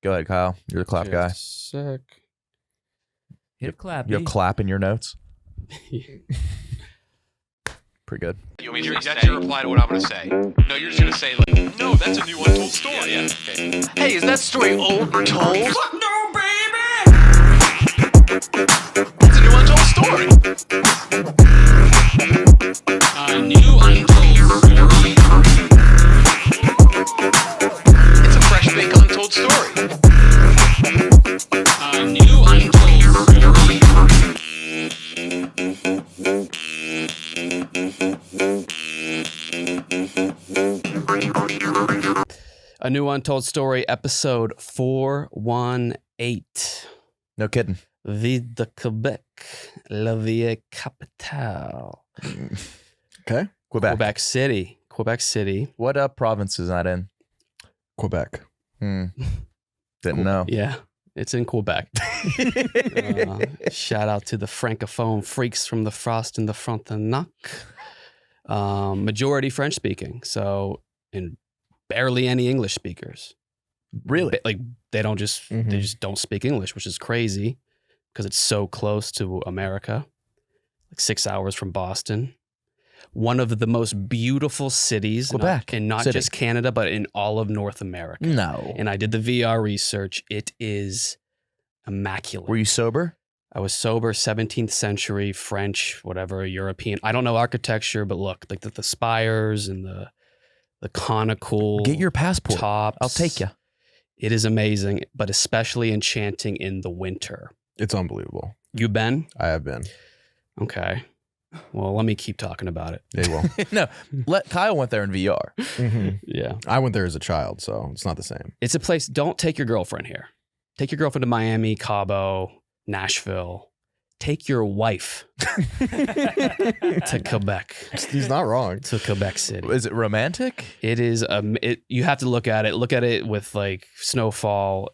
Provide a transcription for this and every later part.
Go ahead, Kyle. You're the clap guy. Sick. Hit clap. You clap in your notes. Pretty good. That's your reply to what I'm going to say. No, you're just going to say, like, no, that's a new untold story. Yeah, okay. Hey, is that story old or told? Fuck no, baby! It's a new untold story. A new untold story. It's a fresh baked untold story. A new untold story. A New Untold Story, episode 418. No kidding. Vie de Quebec, la vie capitale. Okay. Quebec. Quebec City. What province is that in? Quebec. Didn't know. Yeah, it's in Quebec. Shout out to the francophone freaks from the Frost in the Frontenac. Majority French speaking, and barely any English speakers. Really? They just don't speak English, which is crazy because it's so close to America, like 6 hours from Boston. One of the most beautiful cities, Quebec, and not just Canada, but in all of North America. No. And I did the VR research. It is immaculate. Were you sober? I was sober, 17th century, French, whatever, European. I don't know architecture, but look, like the spires and the conical Get your passport. tops. I'll take you. It is amazing, but especially enchanting in the winter. It's unbelievable. You been? I have been. Okay. Well, let me keep talking about it. Yeah, well. No, Kyle went there in VR. Yeah. I went there as a child, so it's not the same. It's a place, don't take your girlfriend here. Take your girlfriend to Miami, Cabo, Nashville. Take your wife to Quebec. He's not wrong. To Quebec City. Is it romantic? It is, you have to look at it. Look at it with like snowfall.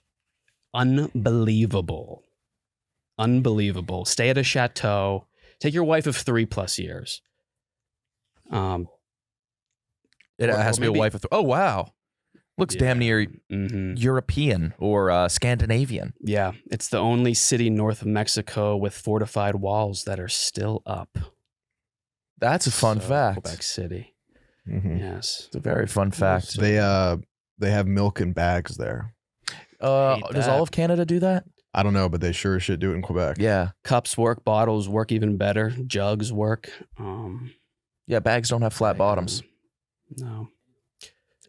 Unbelievable. Unbelievable. Stay at a chateau. Take your wife of 3+ years. It has to be a wife of... Oh, wow. Looks damn near European or Scandinavian. Yeah. It's the only city north of Mexico with fortified walls that are still up. That's a fun fact. Quebec City. Yes. It's a very fun fact. They have milk in bags there. Does all of Canada do that? I don't know, but they sure as shit do it in Quebec. Yeah. Cups work, bottles work even better, jugs work. Yeah, bags don't have flat bottoms. No.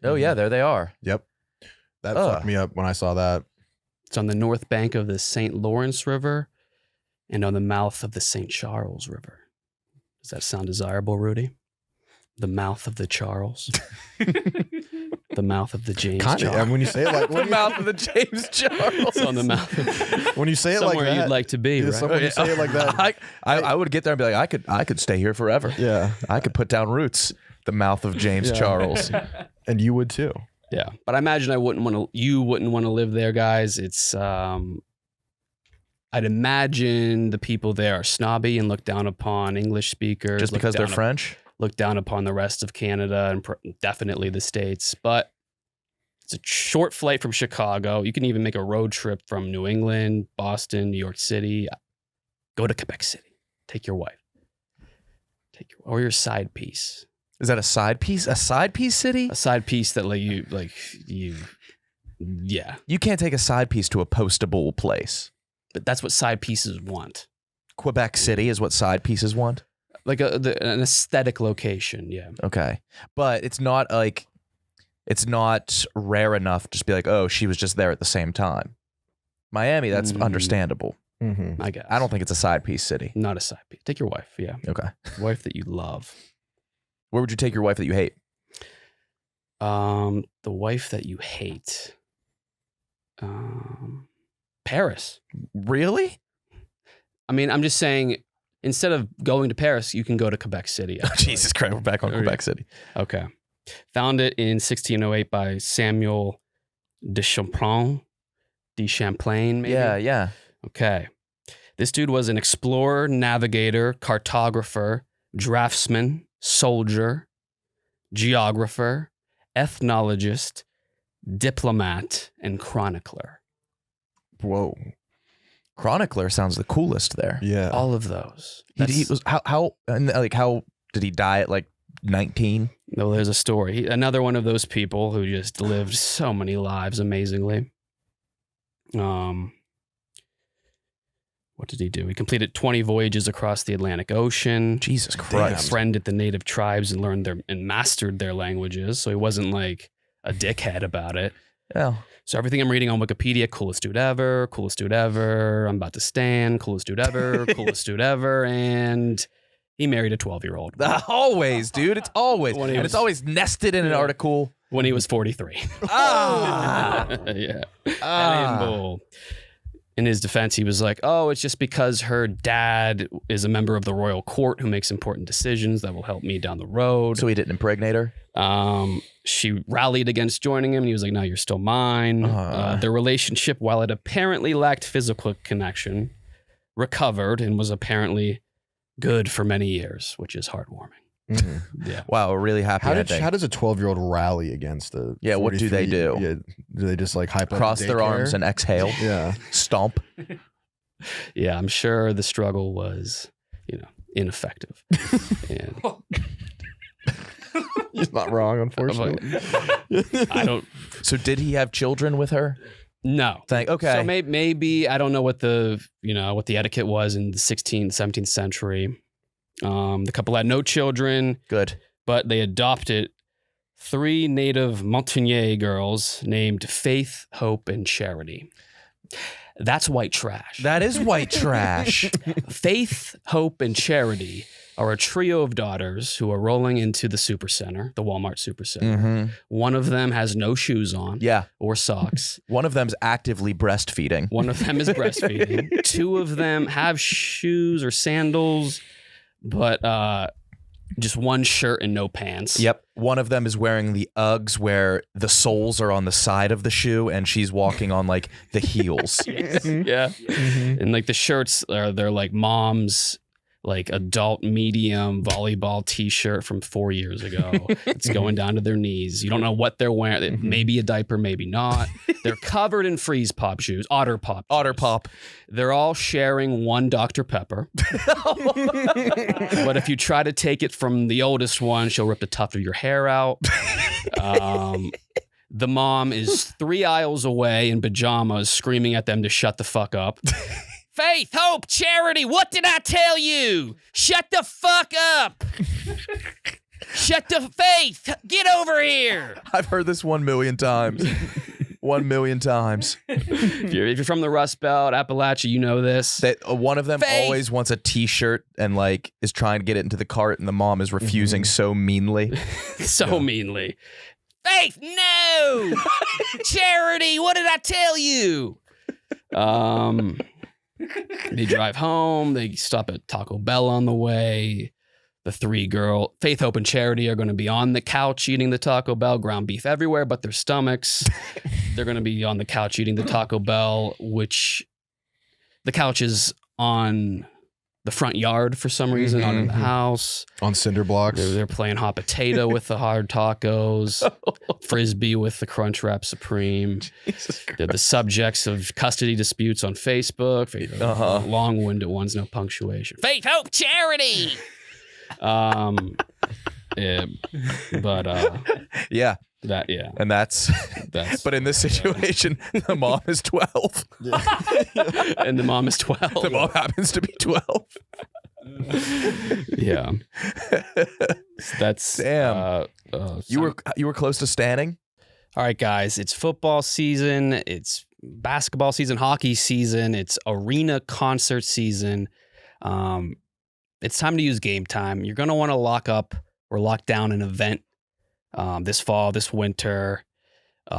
Oh, yeah, there they are. Yep. That fucked me up when I saw that. It's on the north bank of the St. Lawrence River and on the mouth of the St. Charles River. Does that sound desirable, Rudy? The mouth of the Charles. The mouth of the James Charles. And when you say it like The mouth of the James Charles. It's on the mouth. when you say it Somewhere like that, you'd like to be, right? When you say it like that, I would get there and be like, I could stay here forever. yeah, I could put down roots. The mouth of James Charles. and you would too. Yeah, but I imagine you wouldn't want to live there, guys. It's I'd imagine the people there are snobby and look down upon English speakers. Just because they're French? Look down upon the rest of Canada and definitely the States. But it's a short flight from Chicago. You can even make a road trip from New England, Boston, New York City. Go to Quebec City. Take your wife. Or your side piece. Is that a side piece? A side piece city? A side piece that yeah. You can't take a side piece to a postable place. But that's what side pieces want. Quebec City is what side pieces want? Like an aesthetic location, yeah. Okay. But it's not rare enough to just be like, oh, she was just there at the same time. Miami, that's understandable. I guess. I don't think it's a side piece city. Not a side piece. Take your wife, yeah. Okay. Wife that you love. Where would you take your wife that you hate? The wife that you hate. Paris. Really? I mean, I'm just saying, instead of going to Paris, you can go to Quebec City. Oh, Jesus Christ, we're back on Quebec City. Okay. Founded in 1608 by Samuel de Champlain, maybe? Yeah. Okay. This dude was an explorer, navigator, cartographer, draftsman, soldier, geographer, ethnologist, diplomat, and chronicler. Whoa. Chronicler sounds the coolest there. Yeah. All of those. He was how did he die at like 19? No, there's a story. Another one of those people who just lived so many lives amazingly. What did he do? He completed 20 voyages across the Atlantic Ocean. Jesus Damn. Christ. Befriended the native tribes and learned and mastered their languages. So he wasn't like a dickhead about it. Yeah. So everything I'm reading on Wikipedia, coolest dude ever, I'm about to stand, coolest dude ever, coolest dude ever, and he married a 12-year-old. Always, dude. It's always. When he And was- it's always nested in an article. When he was 43. Ah. Yeah. Ah. And in his defense, he was like, oh, it's just because her dad is a member of the royal court who makes important decisions that will help me down the road. So he didn't impregnate her? She rallied against joining him, and he was like, no, you're still mine. Their relationship, while it apparently lacked physical connection, recovered and was apparently good for many years, which is heartwarming. Mm-hmm. Yeah. Wow, a really happy How ending. does a 12-year-old rally against a Yeah, what do they 43? do? Yeah, do they just like hype up Cross the their daycare? arms and exhale. Yeah. Stomp. Yeah, I'm sure the struggle was, ineffective. And He's not wrong, unfortunately. I don't So did he have children with her? know. Okay. So maybe I don't know what the etiquette was in the 16th, 17th century. The couple had no children, Good. but they adopted 3 native Montagnais girls named Faith, Hope, and Charity. That's white trash. That is white trash. Faith, Hope, and Charity are a trio of daughters who are rolling into the supercenter, the Walmart supercenter. Mm-hmm. One of them has no shoes on Yeah. or socks. One of them's actively breastfeeding. One of them is breastfeeding. 2 of them have shoes or sandals, but just one shirt and no pants. Yep. One of them is wearing the Uggs where the soles are on the side of the shoe and she's walking on like the heels. Yeah. And like the shirts they're like mom's like adult medium volleyball t-shirt from 4 years ago. It's going down to their knees. You don't know what they're wearing. Maybe a diaper, maybe not. They're covered in freeze pop shoes, Otter Pop. Otter shoes. Pop. They're all sharing one Dr. Pepper. But if you try to take it from the oldest one, she'll rip the tuft of your hair out. The mom is 3 aisles away in pajamas screaming at them to shut the fuck up. Faith, Hope, Charity, what did I tell you? Shut the fuck up. Shut the Faith. Get over here. I've heard this 1 million times. 1 million times. If you're from the Rust Belt, Appalachia, you know this. That one of them Faith. always wants a t-shirt and like is trying to get it into the cart and the mom is refusing so meanly. So meanly. Faith, no. Charity, what did I tell you? They drive home. They stop at Taco Bell on the way. The 3 girls, Faith, Hope, and Charity, are going to be on the couch eating the Taco Bell. Ground beef everywhere but their stomachs. They're going to be on the couch eating the Taco Bell, which the couch is on the front yard for some reason, not in the house. On cinder blocks. They're playing hot potato with the hard tacos, frisbee with the Crunchwrap Supreme. They're the subjects of custody disputes on Facebook. Long-winded ones, no punctuation. Faith, Hope, Charity. Yeah, Yeah. And that's but in this situation, the mom is 12. And the mom is 12. The mom happens to be 12. Yeah. That's Damn. You were close to standing? All right, guys, it's football season, it's basketball season, hockey season, it's arena concert season. It's time to use Game Time. You're going to want to lock up or lock down an event this fall, this winter,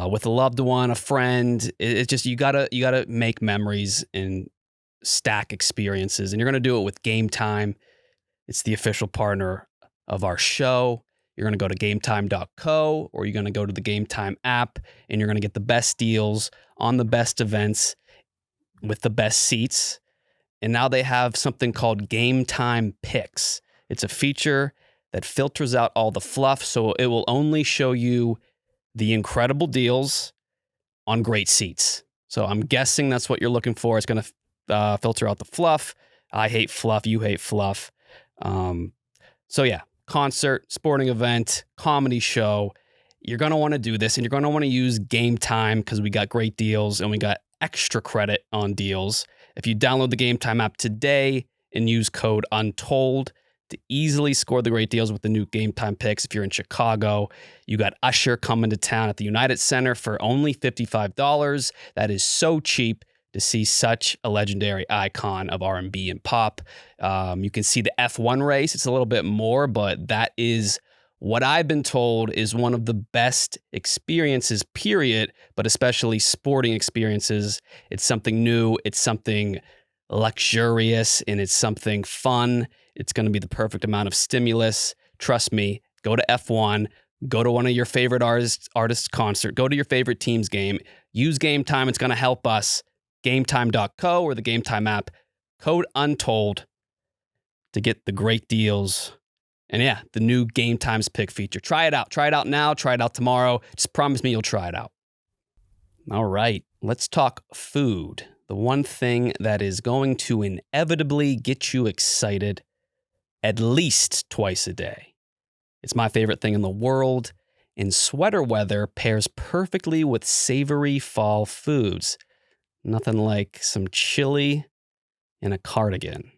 with a loved one, a friend. It's just you gotta make memories and stack experiences, and you're gonna do it with Game Time. It's the official partner of our show. You're gonna go to gametime.co, or you're gonna go to the Game Time app, and you're gonna get the best deals on the best events with the best seats. And now they have something called Game Time Picks. It's a feature that filters out all the fluff, so it will only show you the incredible deals on great seats. So I'm guessing that's what you're looking for. It's going to filter out the fluff. I hate fluff. You hate fluff. So yeah, concert, sporting event, comedy show. You're going to want to do this, and you're going to want to use Gametime because we got great deals and we got extra credit on deals. If you download the Gametime app today and use code Untold to easily score the great deals with the new Gametime picks. If you're in Chicago, you got Usher coming to town at the United Center for only $55. That is so cheap to see such a legendary icon of R&B and pop. You can see the F1 race. It's a little bit more, but that is what I've been told is one of the best experiences, period, but especially sporting experiences. It's something new. It's something luxurious, and it's something fun. It's going to be the perfect amount of stimulus. Trust me, go to F1, go to one of your favorite artists' concert, go to your favorite team's game, use Gametime. It's going to help us. Gametime.co or the Gametime app, code Untold to get the great deals. And yeah, the new Gametime's pick feature. Try it out. Try it out now. Try it out tomorrow. Just promise me you'll try it out. All right, let's talk food. The one thing that is going to inevitably get you excited at least twice a day. It's my favorite thing in the world, and sweater weather pairs perfectly with savory fall foods. Nothing like some chili and a cardigan.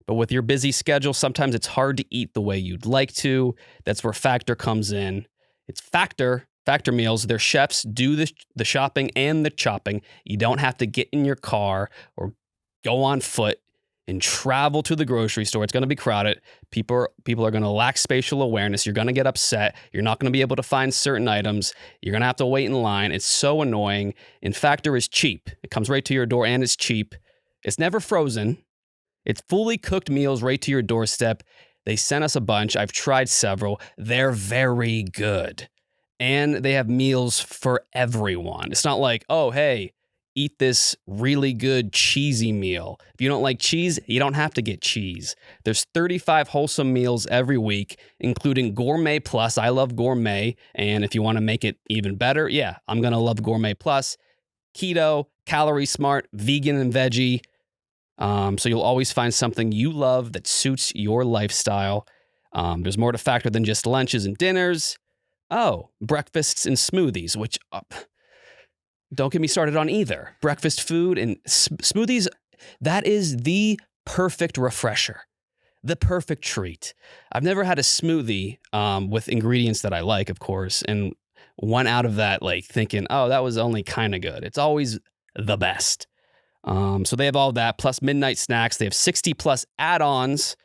But with your busy schedule, sometimes it's hard to eat the way you'd like to. That's where Factor comes in. It's Factor meals. Their chefs do the shopping and the chopping. You don't have to get in your car or go on foot and travel to the grocery store. It's going to be crowded. People are going to lack spatial awareness. You're going to get upset. You're not going to be able to find certain items. You're going to have to wait in line. It's so annoying. And Factor is cheap. It comes right to your door and it's cheap. It's never frozen. It's fully cooked meals right to your doorstep. They sent us a bunch. I've tried several. They're very good. And they have meals for everyone. It's not like, oh, hey, eat this really good cheesy meal. If you don't like cheese, you don't have to get cheese. There's 35 wholesome meals every week, including Gourmet Plus. I love Gourmet. And if you want to make it even better, yeah, I'm going to love Gourmet Plus. Keto, Calorie Smart, vegan and veggie. So you'll always find something you love that suits your lifestyle. There's more to Factor than just lunches and dinners. Oh, breakfasts and smoothies, which don't get me started on either. Breakfast food and smoothies, that is the perfect refresher, the perfect treat. I've never had a smoothie with ingredients that I like, of course, and one out of that, like thinking, oh, that was only kind of good. It's always the best. So they have all that, plus midnight snacks. They have 60 plus add-ons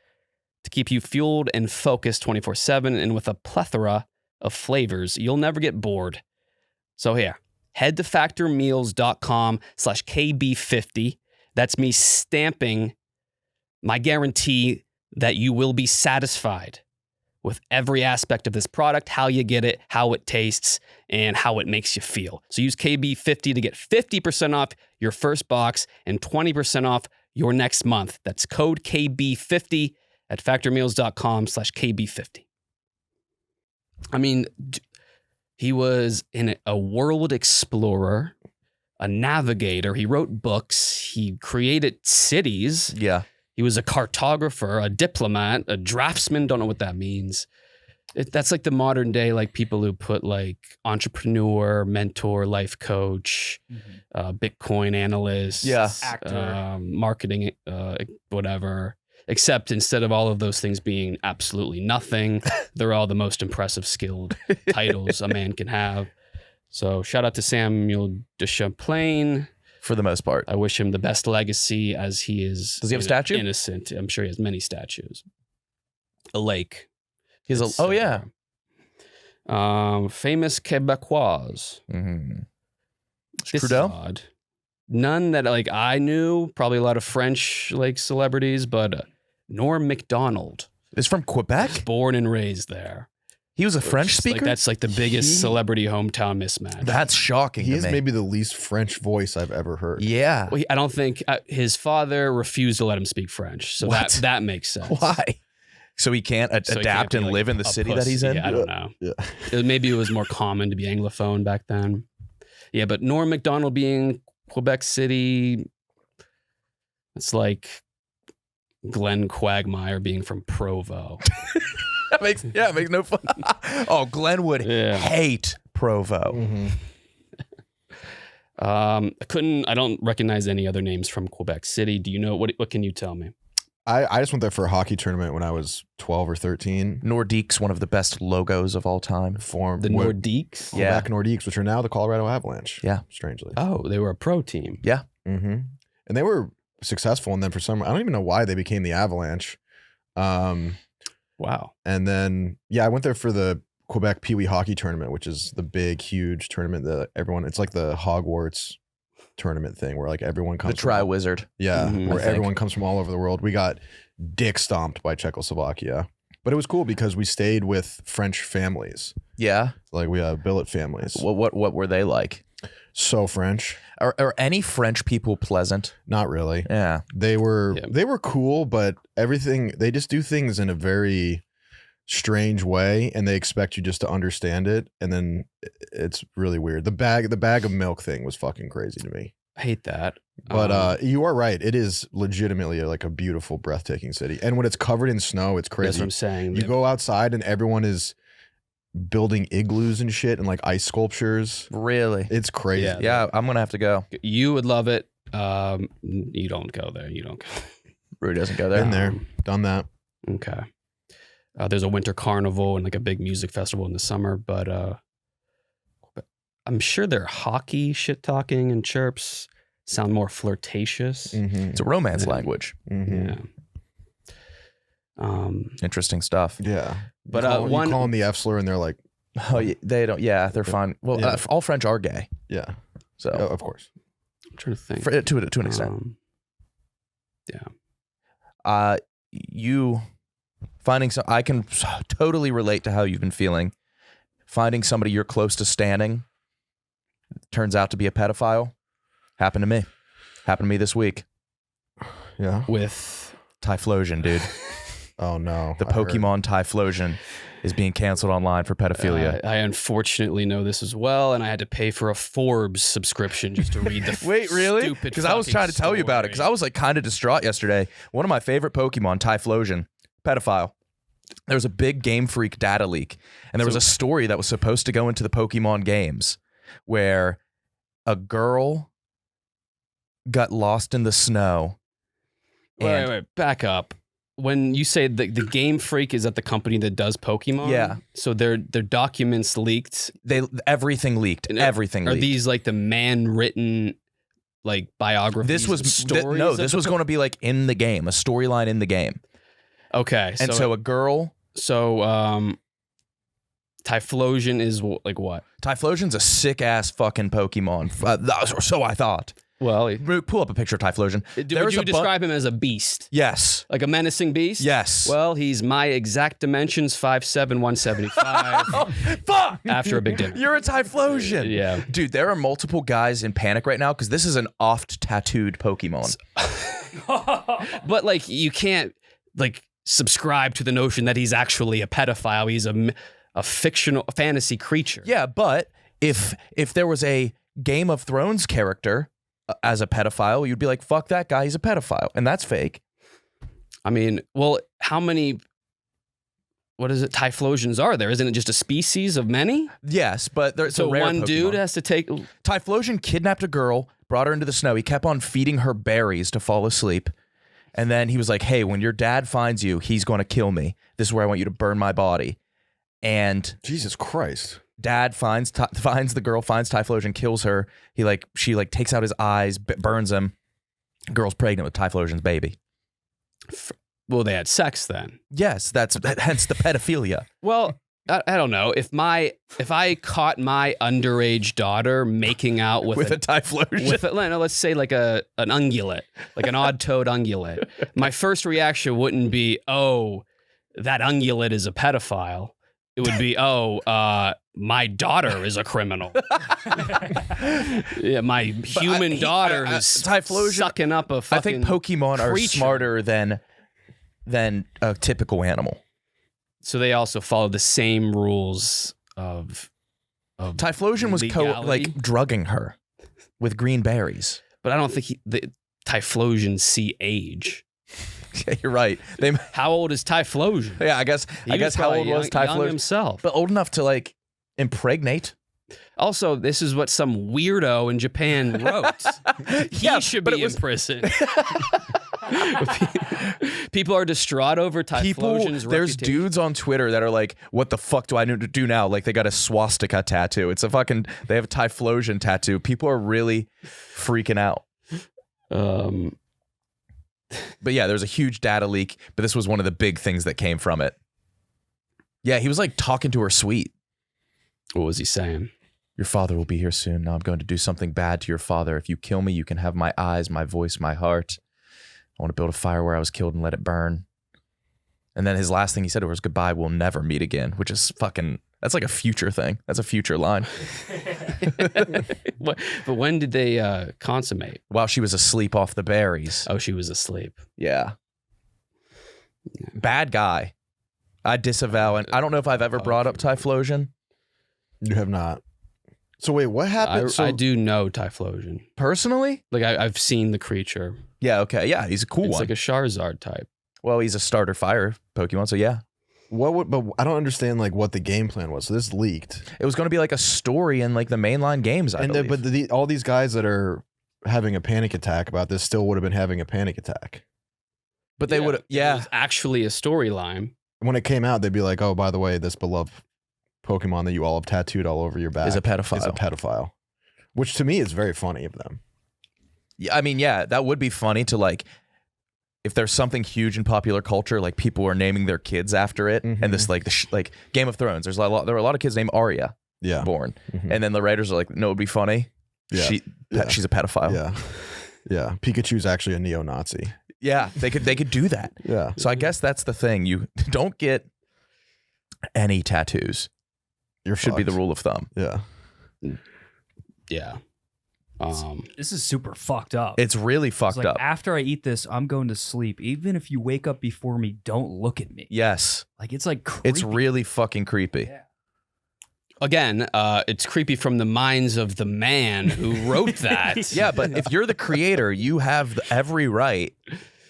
to keep you fueled and focused 24/7, and with a plethora of flavors, you'll never get bored. So here, head to factormeals.com/KB50. That's me stamping my guarantee that you will be satisfied with every aspect of this product, how you get it, how it tastes, and how it makes you feel. So use KB50 to get 50% off your first box and 20% off your next month. That's code KB50 at factormeals.com/KB50. I mean, he was a world explorer, a navigator. He wrote books. He created cities. Yeah. He was a cartographer, a diplomat, a draftsman. Don't know what that means. That's like the modern day, like people who put like entrepreneur, mentor, life coach, Bitcoin analyst, actor, marketing, whatever. Except instead of all of those things being absolutely nothing, they're all the most impressive, skilled titles a man can have. So shout out to Samuel de Champlain. For the most part. I wish him the best legacy as he is. Does he have a statue? Innocent. I'm sure he has many statues. A lake. He has oh, yeah. Famous Quebecois. Mm-hmm. This Trudeau? is odd. None that like I knew. Probably a lot of French like celebrities, but Norm Macdonald Is from Quebec? born and raised there. He was a French speaker? Like, that's like the biggest celebrity hometown mismatch. That's shocking He to is me. maybe the least French voice I've ever heard. Yeah. Well, I don't think his father refused to let him speak French, so What? that makes sense. Why? So he can't So he adapt can't be, and like, live in the a city that he's pussy. in? I don't know. Yeah. Maybe it was more common to be Anglophone back then. Yeah, but Norm Macdonald being Quebec City. It's like Glenn Quagmire being from Provo. It makes no fun. Oh, Glenn would hate Provo. Mm-hmm. I don't recognize any other names from Quebec City. Do you know what can you tell me? I just went there for a hockey tournament when I was 12 or 13. Nordique's one of the best logos of all time. Formed The Nordiques? Quebec Nordiques, which are now the Colorado Avalanche. Yeah. Strangely. Oh, they were a pro team. Yeah. Mm-hmm. And they were successful. And then for some, I don't even know why they became the Avalanche. Wow. And then, I went there for the Quebec Pee Wee Hockey Tournament, which is the big, huge tournament that it's like the Hogwarts tournament thing where like everyone comes. The Tri-Wizard. Yeah, Mhm. where everyone comes from all over the world. We got dick stomped by Czechoslovakia. But it was cool because we stayed with French families. Yeah. Like we have billet families. What were they like? So French. Are any French people pleasant? Not really. Yeah. They were cool, but they just do things in a very strange way and they expect you just to understand it, and then it's really weird. The bag of milk thing was fucking crazy to me. I hate that. But you are right. It is legitimately like a beautiful, breathtaking city. And when it's covered in snow, it's crazy. That's what I'm saying. You go outside and everyone is building igloos and shit and like ice sculptures. Really? It's crazy. Yeah, I'm gonna have to go. You would love it. You don't go there. You don't go. Rue doesn't go there. Been there, done that. Okay. There's a winter carnival and like a big music festival in the summer, but I'm sure their hockey shit talking and chirps sound more flirtatious. Mm-hmm. It's a romance language. Mm-hmm. Yeah. Interesting stuff. Yeah. But you call them the F slur and they're like, Oh, they don't. Yeah, they're fine. Well, all French are gay. yeah. So Of course. I'm trying to think. to an extent. Yeah. You finding some. I can totally relate to how you've been feeling. Finding somebody you're close to standing turns out to be a pedophile. Happened to me. Happened to me this week. Yeah. With Typhlosion, dude. Oh no. The Pokemon Typhlosion is being canceled online for pedophilia. I unfortunately know this as well, and I had to pay for a Forbes subscription just to read the Wait, really? stupid Because I was trying to tell you about it, because I was like kind of distraught yesterday. One of my favorite Pokemon, Typhlosion, pedophile. There was a big Game Freak data leak, and there was a story that was supposed to go into the Pokemon games where a girl got lost in the snow. Wait, back up. When you say the Game Freak, is that the company that does Pokemon? Yeah. So their documents leaked. Everything leaked. Everything Are leaked. these like the man-written like biographies? This was stories. this was going to be like in the game, a storyline in the game. Okay. And so a girl. So Typhlosion is like what? Typhlosion's a sick ass fucking Pokemon. So I thought. Well, Pull up a picture of Typhlosion. would you describe him as a beast? Yes. Like a menacing beast? Yes. Well, he's my exact dimensions, 5'7", 175. Fuck! After a big dinner. You're a Typhlosion. Yeah. Dude, there are multiple guys in panic right now because this is an oft-tattooed Pokemon. But like, you can't like subscribe to the notion that he's actually a pedophile. He's a fictional fantasy creature. Yeah, but if there was a Game of Thrones character as a pedophile, you'd be like, fuck that guy, he's a pedophile. And that's fake. I mean, well, how many, what is it, Typhlosions are there? Isn't it just a species of many? Yes, but there's So a rare one Pokemon. dude has to take... Typhlosion kidnapped a girl, brought her into the snow. He kept on feeding her berries to fall asleep. And then he was like, hey, when your dad finds you, he's going to kill me. This is where I want you to burn my body. And Jesus Christ. Dad finds the girl, finds Typhlosion, kills her. She takes out his eyes, burns him. Girl's pregnant with Typhlosion's baby. Well, they had sex then. Yes, hence the pedophilia. Well, I don't know. If I caught my underage daughter making out with a Typhlosion, let's say like an ungulate, like an odd-toed ungulate, my first reaction wouldn't be, oh, that ungulate is a pedophile. It would be, my daughter is a criminal. Yeah, my human daughter is sucking up a fucking I think Pokemon are creature. smarter than a typical animal. So they also follow the same rules of Typhlosion was legality? drugging her. with green berries. But I don't think the Typhlosions see age. Yeah, you're right. How old is Typhlosion? Yeah, I guess how old was young Typhlosion himself? But old enough to like impregnate. Also, this is what some weirdo in Japan wrote. He should be in prison. People are distraught over Typhlosion's There's dudes on Twitter that are like, what the fuck do I need to do now? Like they got a swastika tattoo. They have a Typhlosion tattoo. People are really freaking out. But yeah, there's a huge data leak, but this was one of the big things that came from it. Yeah, he was like talking to her sweet. What was he saying? Your father will be here soon. Now I'm going to do something bad to your father. If you kill me, you can have my eyes, my voice, my heart. I want to build a fire where I was killed and let it burn. And then his last thing he said was goodbye, we'll never meet again, which is that's like a future thing. That's a future line. But when did they consummate? While she was asleep off the berries. Oh, she was asleep. Yeah. Bad guy. I disavow, and I don't know if I've ever brought up Typhlosion. You have not. So wait, what happened? I do know Typhlosion. Personally? Like I've seen the creature. Yeah, okay. Yeah, he's a cool It's one. like a Charizard type. Well, he's a starter fire Pokemon, so yeah. But I don't understand like what the game plan was. So this leaked. It was going to be like a story in like the mainline games, I believe. But all these guys that are having a panic attack about this still would have been having a panic attack. But they would, It yeah. was actually a storyline. When it came out, they'd be like, "Oh, by the way, this beloved Pokemon that you all have tattooed all over your back Is a pedophile." Which to me is very funny of them. Yeah, I mean, yeah, that would be funny to like, if there's something huge in popular culture, like people are naming their kids after it, and this like like Game of Thrones. There were a lot of kids named Arya born, and then the writers are like, no, it'd be funny. Yeah. She's a pedophile. Yeah. Pikachu's actually a neo-Nazi. Yeah, they could do that. Yeah. So I guess that's the thing. You don't get any tattoos. Should be the rule of thumb. Yeah. Yeah. This is super fucked up. It's really fucked like, up. After I eat this, I'm going to sleep. Even if you wake up before me, don't look at me. Yes. Like it's like creepy. It's really fucking creepy. Yeah. Again, it's creepy from the minds of the man who wrote that. Yeah, but if you're the creator, you have every right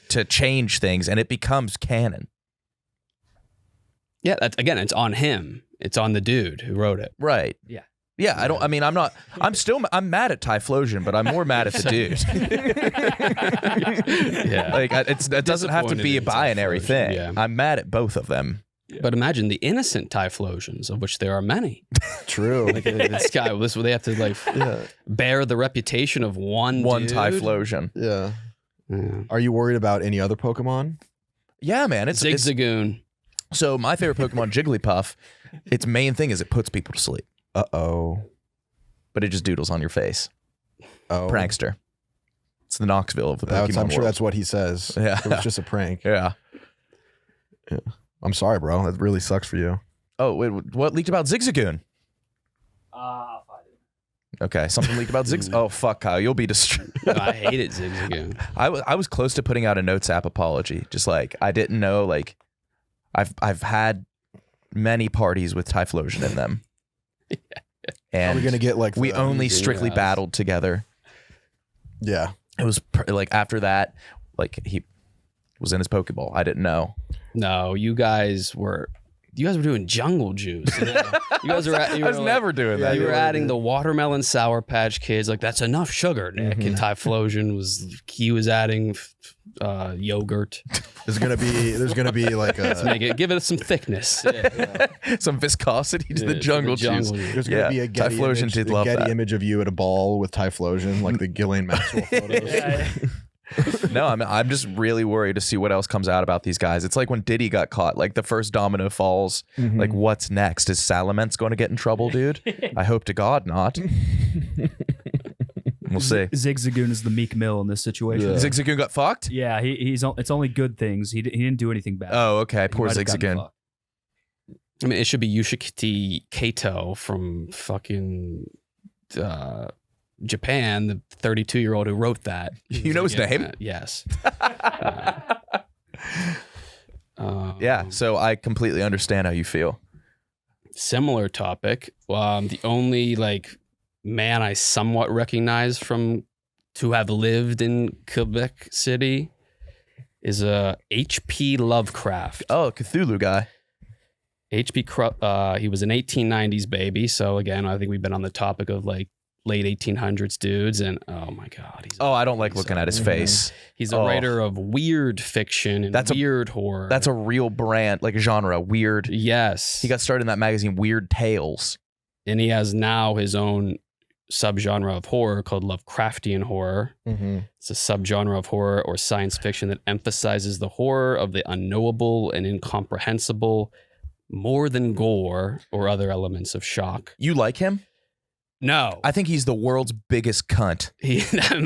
to change things, and it becomes canon. Yeah, it's on him. It's on the dude who wrote it. Right. Yeah. Yeah, I'm mad at Typhlosion, but I'm more mad at the dude. Yeah. Like it doesn't have to be a Disappointed in binary Typhlosion, thing. yeah. I'm mad at both of them. But imagine the innocent Typhlosions, of which there are many. True. Like this guy, they have to like bear the reputation of one dude. Typhlosion. Yeah. Yeah. Are you worried about any other Pokemon? Yeah, man. It's Zigzagoon. so my favorite Pokemon, Jigglypuff. Its main thing is it puts people to sleep, but it just doodles on your face. Oh. Prankster. It's the Knoxville of the Pokemon I'm sure world. that's what he says. Yeah. It was just a prank. Yeah. I'm sorry, bro. That really sucks for you. Oh, wait, what leaked about Zigzagoon? I'll find it. Okay, something leaked about Zigzagoon. Oh, fuck, Kyle. You'll be destroyed. No, I hated Zigzagoon. I was close to putting out a Notes app apology. Just like, I didn't know, like, I've had many parties with Typhlosion in them. And Are we going to get like... we the- only strictly house. battled together. Yeah. It was like after that, like he was in his Pokeball. I didn't know. No, you guys were doing jungle juice. You guys were. I was never doing that. You were adding the watermelon Sour Patch Kids. Like that's enough sugar, Nick. And Typhlosion was adding yogurt There's gonna be like to give it some thickness. Yeah. Some viscosity to the jungle juice. there's gonna be a Getty Typhlosion image, did a love Getty that. image of you at a ball with Typhlosion, like the Ghislaine Maxwell photos. No, I'm just really worried to see what else comes out about these guys. It's like when Diddy got caught, like the first domino falls. Like, what's next? Is Salamence going to get in trouble, dude? I hope to God not. We'll see. Zigzagoon is the Meek Mill in this situation. Yeah. Zigzagoon got fucked? Yeah, it's only good things. He didn't do anything bad. Oh, okay. He Poor might have gotten Zigzagoon. fucked. I mean, it should be Yushikiti Kato from fucking Japan, the 32-year-old who wrote that. You know his name? Yes. Yeah, so I completely understand how you feel. Similar topic. The only like man I somewhat recognize to have lived in Quebec City is H.P. Lovecraft. Oh, Cthulhu guy. H.P. He was an 1890s baby. So again, I think we've been on the topic of like late 1800s dudes, and oh my God, I don't like looking at his face. He's a writer of weird fiction and weird horror. That's a real brand, like a genre, weird. Yes. He got started in that magazine, Weird Tales. And he has now his own subgenre of horror called Lovecraftian horror. It's a subgenre of horror or science fiction that emphasizes the horror of the unknowable and incomprehensible more than gore or other elements of shock. You like him? No. I think he's the world's biggest cunt.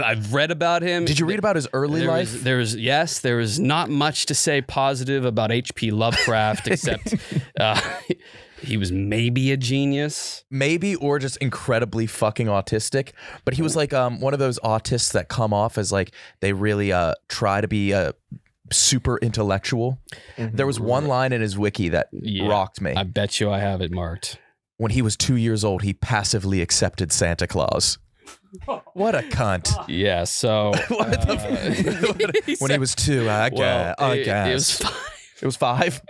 I've read about him. Did you read about his early life? There is not much to say positive about H.P. Lovecraft except he was maybe a genius. Maybe, or just incredibly fucking autistic. But he was like one of those autists that come off as like they really try to be super intellectual. There was one line in his wiki that rocked me. I bet you I have it marked. When he was 2 years old, he passively accepted Santa Claus. What a cunt. Yeah, so... when he was 2, I guess. It was 5?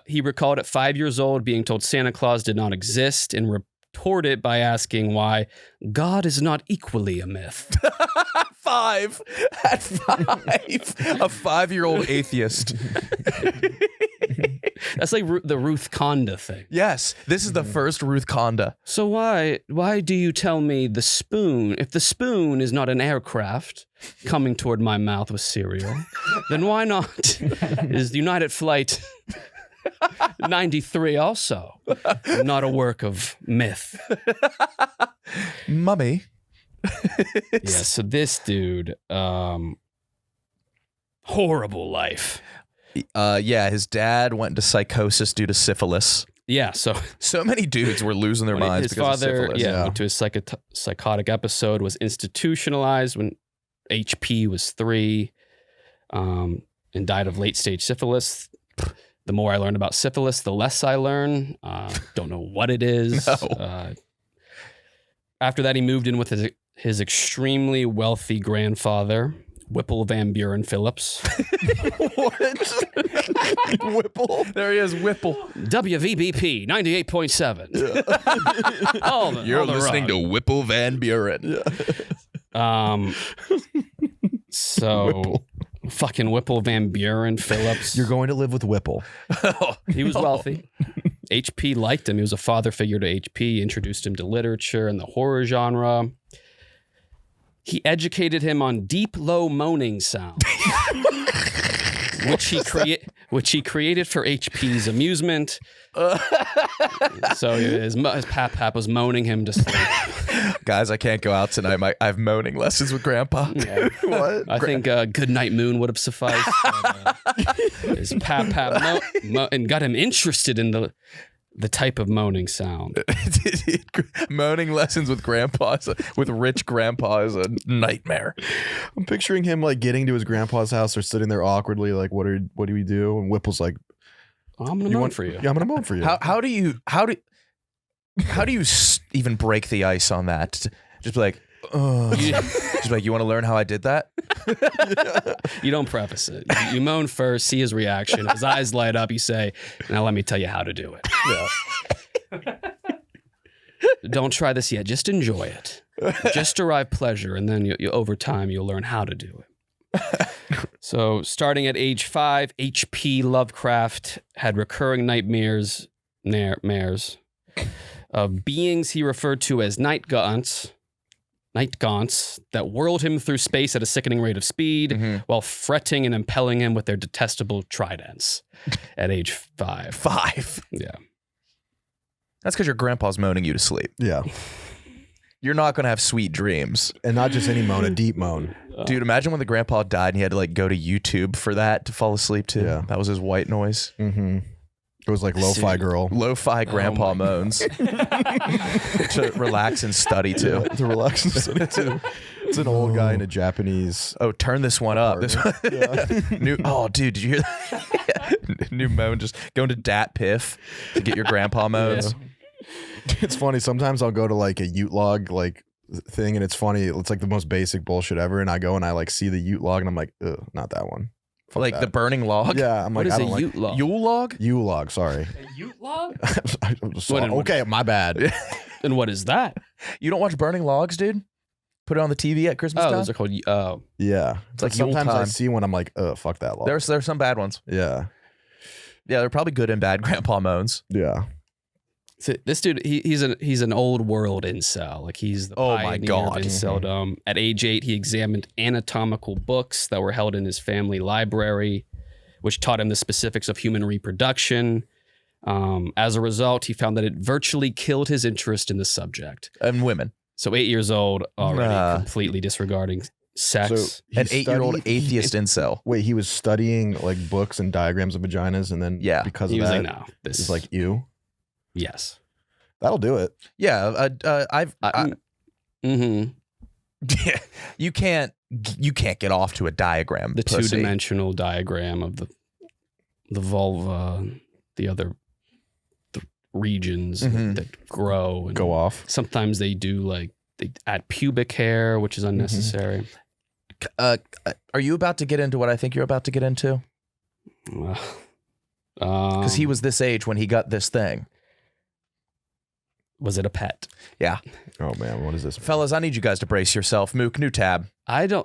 He recalled at 5 years old being told Santa Claus did not exist and retorted by asking why God is not equally a myth. 5? At 5? A 5-year-old atheist. That's like the Ruth Conda thing. Yes, this is the first Ruth Conda. So why do you tell me the spoon, if the spoon is not an aircraft coming toward my mouth with cereal, then why not is United Flight 93 also not a work of myth? Mummy. Yeah, so this dude, horrible life. His dad went into psychosis due to syphilis. Yeah, so many dudes were losing their minds because of syphilis. Went to a psychotic episode, was institutionalized when HP was 3, and died of late stage syphilis. The more I learn about syphilis, the less I learn. Don't know what it is. No. After that, he moved in with his extremely wealthy grandfather, Whipple Van Buren Phillips. What? Whipple? There he is, Whipple. WVBP 98.7. You're listening to Whipple Van Buren. So Whipple. Fucking Whipple Van Buren Phillips. You're going to live with Whipple. He was wealthy. HP liked him. He was a father figure to HP, introduced him to literature and the horror genre. He educated him on deep, low moaning sounds, which he created for HP's amusement. So his pap was moaning him to sleep. Guys, I can't go out tonight. I have moaning lessons with Grandpa. Yeah. What? I think Good Night Moon would have sufficed. His pap and got him interested in the type of moaning sound. Moaning lessons with with rich grandpa is a nightmare. I'm picturing him like getting to his grandpa's house or sitting there awkwardly like, what do we do? And Whipple's like, I'm gonna moan for you. Yeah, I'm gonna moan for you. How do you even break the ice on that? Just be like, just be like, you want to learn how I did that? You don't preface it. You moan first, see his reaction. His eyes light up. You say, "Now let me tell you how to do it." Yeah. Don't try this yet. Just enjoy it. Just derive pleasure, and then over time you'll learn how to do it. So, starting at age 5, H.P. Lovecraft had recurring nightmares of beings he referred to as night gaunts that whirled him through space at a sickening rate of speed while fretting and impelling him with their detestable tridents at age 5. 5? Yeah. That's because your grandpa's moaning you to sleep. Yeah. You're not going to have sweet dreams. And not just any moan, a deep moan. Dude, imagine when the grandpa died and he had to like go to YouTube for that to fall asleep to. Yeah. That was his white noise. Mm-hmm. It was like lo-fi girl. Lo-fi grandpa moans. To relax and study to. To relax and study too. It's an old guy in a Japanese. Oh, turn this one up. This one. Yeah. Dude, did you hear that? New moan, just going to Dat Piff to get your grandpa moans. It's funny. Sometimes I'll go to like a Ute log like thing, and it's funny. It's like the most basic bullshit ever. And I go and I like see the Ute log, and I'm like, ugh, not that one. Fuck Like that. the burning log. Yeah, I'm like, What is I a don't like Ute log? Yule log. Yule log. Sorry. A Ute log? I'm sorry. Okay, my bad. And what is that? You don't watch burning logs, dude? Put it on the TV at Christmas Oh, time. those are called. Oh, Yeah, It's like sometimes I Yuletime. see one, I'm like, fuck that log. There's some bad ones. Yeah, Yeah, they're probably good and bad grandpa moans. yeah. so this dude, he's an old world incel. Like he's the Oh my pioneer God. of inceldom. At age 8, he examined anatomical books that were held in his family library, which taught him the specifics of human reproduction. As a result, he found that it virtually killed his interest in the subject. And women. So 8 years old, already Nah. completely disregarding sex. So he An 8-year-old studied- atheist incel. Wait, he was studying like books and diagrams of vaginas, and then Yeah. because he of was that, like, no, this it's like ew. yes. That'll do it. Yeah, Mm-hmm. you can't get off to a diagram. The pussy. two-dimensional diagram of the vulva, the other regions Mhm. that grow and Go off. sometimes they do like they add pubic hair, which is unnecessary. Are you about to get into what I think you're about to get into? Because he was this age when he got this thing. Was it a pet? Oh man, what is this? Fellas, I need you guys to brace yourself. Mook, new tab.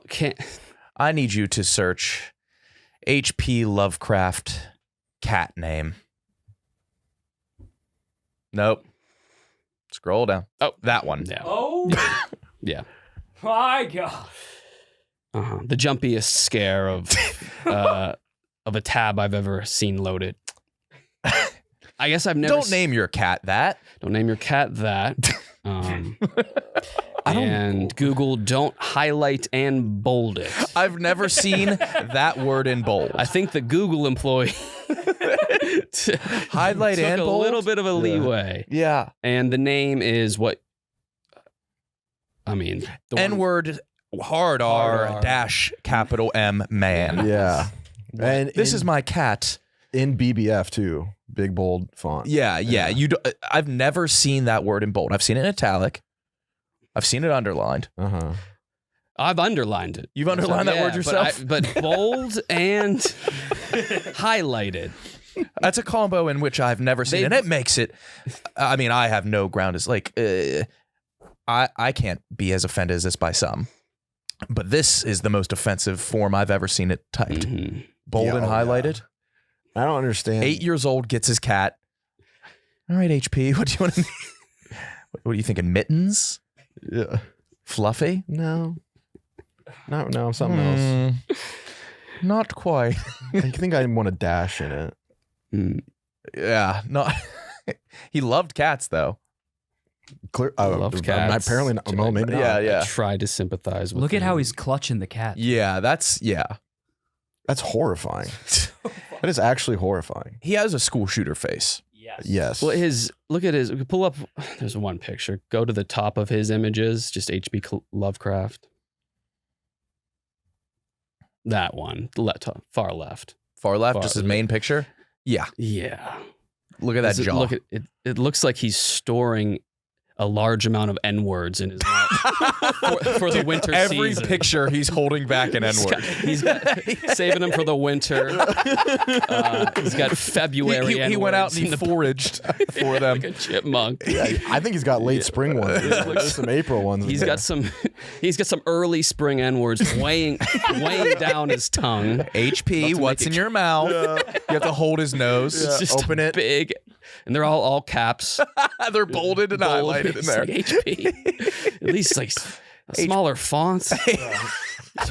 Can't. I need you to search H.P. Lovecraft cat name. Nope. Scroll down. Oh, that one. Yeah. Oh Yeah. my god. The jumpiest scare of a tab I've ever seen loaded. I guess I've never. Don't name your cat that. Don't name your cat that. And Google, don't highlight and bold it. I've never seen that word in bold. I think the Google employee Highlight took and a bold? little bit of a leeway. Yeah. And the name is what? I mean, the one- N-word hard R R. dash capital M man. Yeah, and This is my cat. in BBF too. Big bold font. Yeah. You. I've never seen that word in bold. I've seen it in italic. I've seen it underlined. Uh-huh. I've underlined it. You've underlined that word Yeah, yourself? but bold and highlighted. That's a combo in which I've never seen, They- and it makes it. I mean, I have no ground. It's like I can't be as offended as this by some, but this is the most offensive form I've ever seen it typed. Mhm. Bold Yeah, and oh, highlighted. I don't understand. 8 years old gets his cat. All right, HP. What do you want to? What are you thinking? Mittens? Yeah. Fluffy? No. No, something else. Not quite. I think I want a dash in it. Mm. Yeah, not. He loved cats though. Clear. Loves cats. Apparently not. Well, maybe not. Yeah, yeah. I try to sympathize with Look at how him. he's clutching the cat. Yeah, that's That's horrifying. That is actually horrifying. He has a school shooter face. Yes. Well, look at his. We can pull up. There's one picture. Go to the top of his images. Just H.P. Lovecraft. That one, far left. Far left, Far- just his main picture. Yeah, Yeah. look at that jaw. Look at it. It looks like he's storing a large amount of N words in his mouth for the winter Every season. picture he's holding back an N-word. He's got saving them for the winter. He's got February. He went out N-words and he in the- foraged for them. like a chipmunk. Yeah, I think he's got late spring ones. There's some April ones. He's got some early spring N words weighing down his tongue. HP, what's in your mouth? You have to hold his nose. It's just open it. big, and they're all caps. They're bolded and highlighted in It's there. like HP. At least like a smaller font.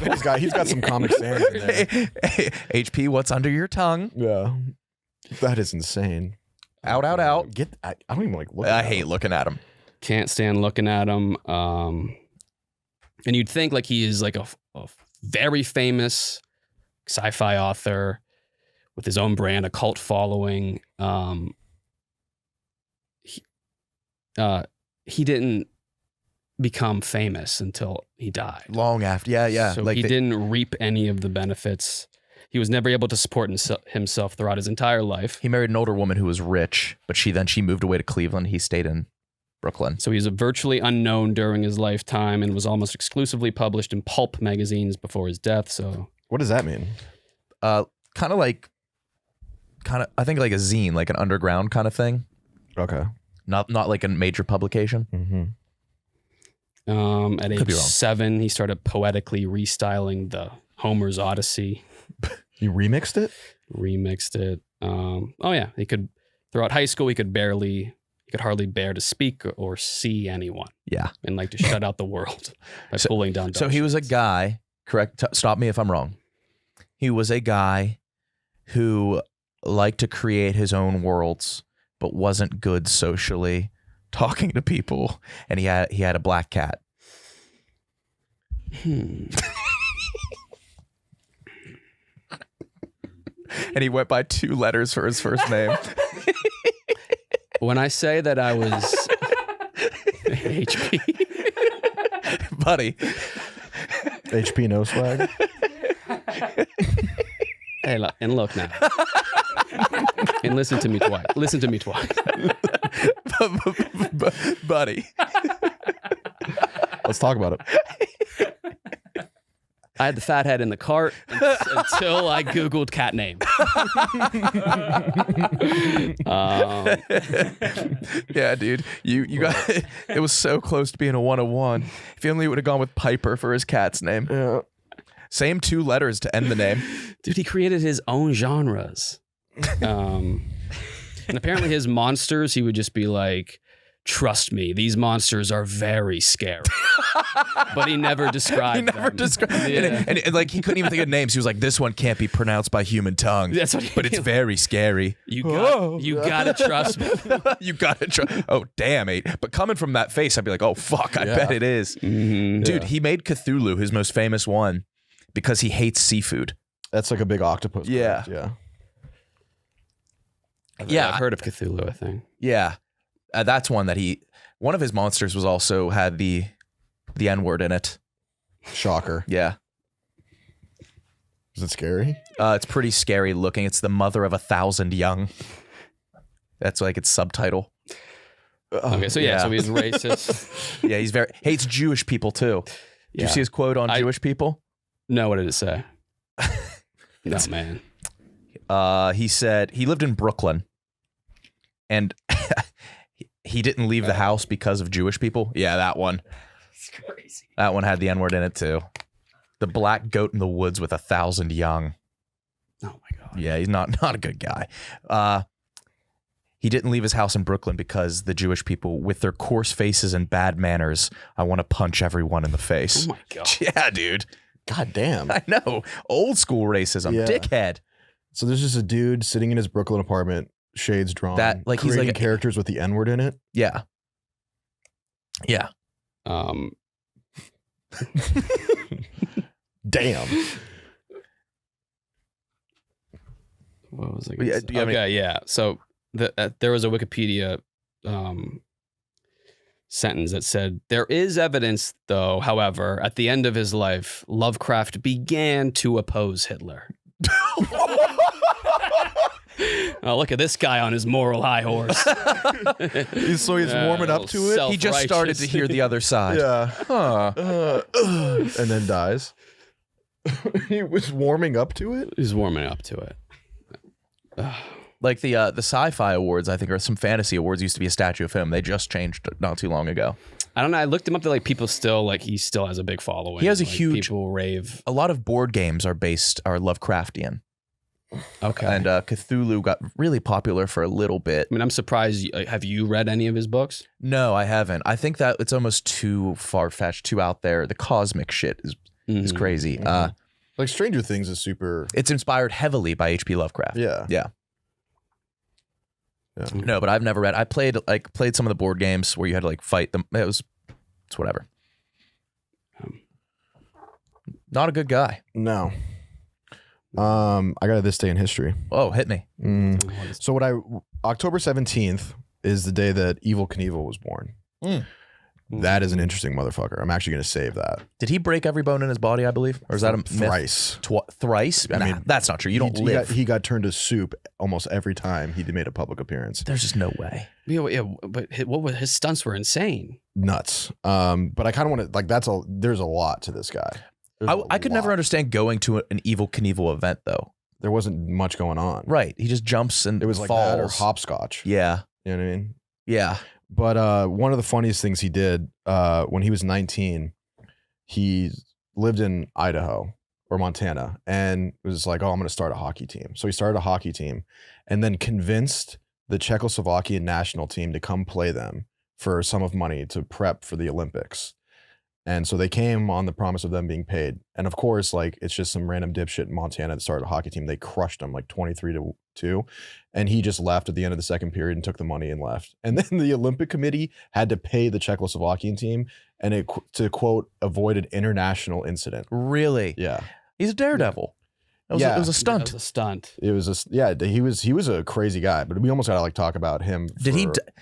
he's got some Comic Sans in there. HP, what's under your tongue? Yeah. That is insane. Out. I don't even like look I at hate him. looking at him. Can't stand looking at him. And you'd think like he is like a very famous sci-fi author with his own brand, a cult following. He didn't become famous until he died. Long after. Yeah. So Like he they- didn't reap any of the benefits. He was never able to support himself throughout his entire life. He married an older woman who was rich, but she moved away to Cleveland. He stayed in Brooklyn. So he's virtually unknown during his lifetime and was almost exclusively published in pulp magazines before his death. So What does that mean? I think like a zine, like an underground kind of thing. Okay. Not like a major publication. Mm-hmm. At Could be age wrong. 7, he started poetically restyling the Homer's Odyssey, You remixed it? remixed it. He could, throughout high school, he could hardly bear to speak or see anyone Yeah. and like to shut out the world by pulling down. So he was a dark guy, correct? Stop me if I'm wrong. He was a guy who liked to create his own worlds, but wasn't good socially, talking to people, and he had a black cat. sheets. And he went by 2 letters for his first name. When I say that I was HP, Buddy. HP Noswag? hey, look now, and listen to me twice. Listen to me twice. Buddy. Let's talk about it. I had the fat head in the cart until I Googled cat name. Yeah, dude. You got it was so close to being a 101. If you only would have gone with Piper for his cat's name. Yeah. Same 2 letters to end the name. Dude, he created his own genres. And apparently his monsters, he would just be like, trust me, these monsters are very scary. But he never described He never them. described Yeah. and like he couldn't even think of names. He was like, this one can't be pronounced by human tongue. That's what But it's very scary. You gotta trust me. You gotta try. Oh, damn, 8. But coming from that face, I'd be like, oh, fuck, I Yeah. bet it is. Mhm. Dude, he made Cthulhu his most famous one because he hates seafood. That's like a big octopus. Yeah. correct? Yeah. Yeah. I've heard of Cthulhu, I think. Yeah. That's one that one of his monsters was also had the N-word in it. Shocker. Yeah. Is it scary? It's pretty scary looking. It's the mother of 1,000 young. That's like its subtitle. Okay, so yeah. so he's racist. Yeah, he's hates Jewish people too. Did Yeah. you see his quote on Jewish people? No, what did it say? No, man. He said he lived in Brooklyn and he didn't leave the house because of Jewish people. Yeah, that one. It's crazy. That one had the N-word in it too. The black goat in the woods with 1,000 young. Oh my God. Yeah, he's not a good guy. He didn't leave his house in Brooklyn because the Jewish people, with their coarse faces and bad manners, I want to punch everyone in the face. Oh my God. Yeah, dude. God damn. I know. Old school racism. Yeah. Dickhead. So there's just a dude sitting in his Brooklyn apartment, shades drawn, That, like, he's creating like a- characters with the N-word in it. Yeah. Yeah. Damn. What was I Yeah, gonna say? do you have any- Okay, yeah. So there was a Wikipedia sentence that said, there is evidence, though, however, at the end of his life, Lovecraft began to oppose Hitler. Oh, look at this guy on his moral high horse. So he's warming up to it. He just started to hear the other side. Yeah. Huh. And then dies. He was warming up to it. He's warming up to it. Like the sci-fi awards, I think, or some fantasy awards used to be a statue of him. They just changed not too long ago. I don't know. I looked him up. Like people still he still has a big following. He has a Like, huge- people rave. A lot of board games are Lovecraftian. Okay. And Cthulhu got really popular for a little bit. I mean, I'm surprised. Have you read any of his books? No, I haven't. I think that it's almost too far-fetched, too out there. The cosmic shit is Mhm. crazy. Like Stranger Things is super. It's inspired heavily by H.P. Lovecraft. Yeah. Yeah. Yeah. No, but I've never read. I played some of the board games where you had to like fight them. It's whatever. Not a good guy. No. I got this day in history. Oh, hit me. So October 17th is the day that Evel Knievel was born. That is an interesting motherfucker. I'm actually going to save that. Did he break every bone in his body, I believe? Or is that a myth? Thrice. Thrice? I mean, that's not true. You don't live. He got turned to soup almost every time he made a public appearance. There's just no way. Yeah, but his stunts were insane. Nuts. But I kind of want to, there's a lot to this guy. I could never understand going to an Evel Knievel event, though. There wasn't much going on. Right. He just jumps and It was like falls. that or hopscotch. Yeah. You know what I mean? Yeah. But one of the funniest things he did when he was 19, he lived in Idaho or Montana and was like, oh, I'm going to start a hockey team. So he started a hockey team and then convinced the Czechoslovakian national team to come play them for a sum of money to prep for the Olympics. And so they came on the promise of them being paid. And of course, like, it's just some random dipshit in Montana that started a hockey team. They crushed them like 23-2. And he just left at the end of the second period and took the money and left. And then the Olympic Committee had to pay the Czechoslovakian team and it, to quote, avoid an international incident. Really? Yeah. He's a daredevil. It was a stunt. It was a stunt. It was he was a crazy guy, but we almost got to like talk about him.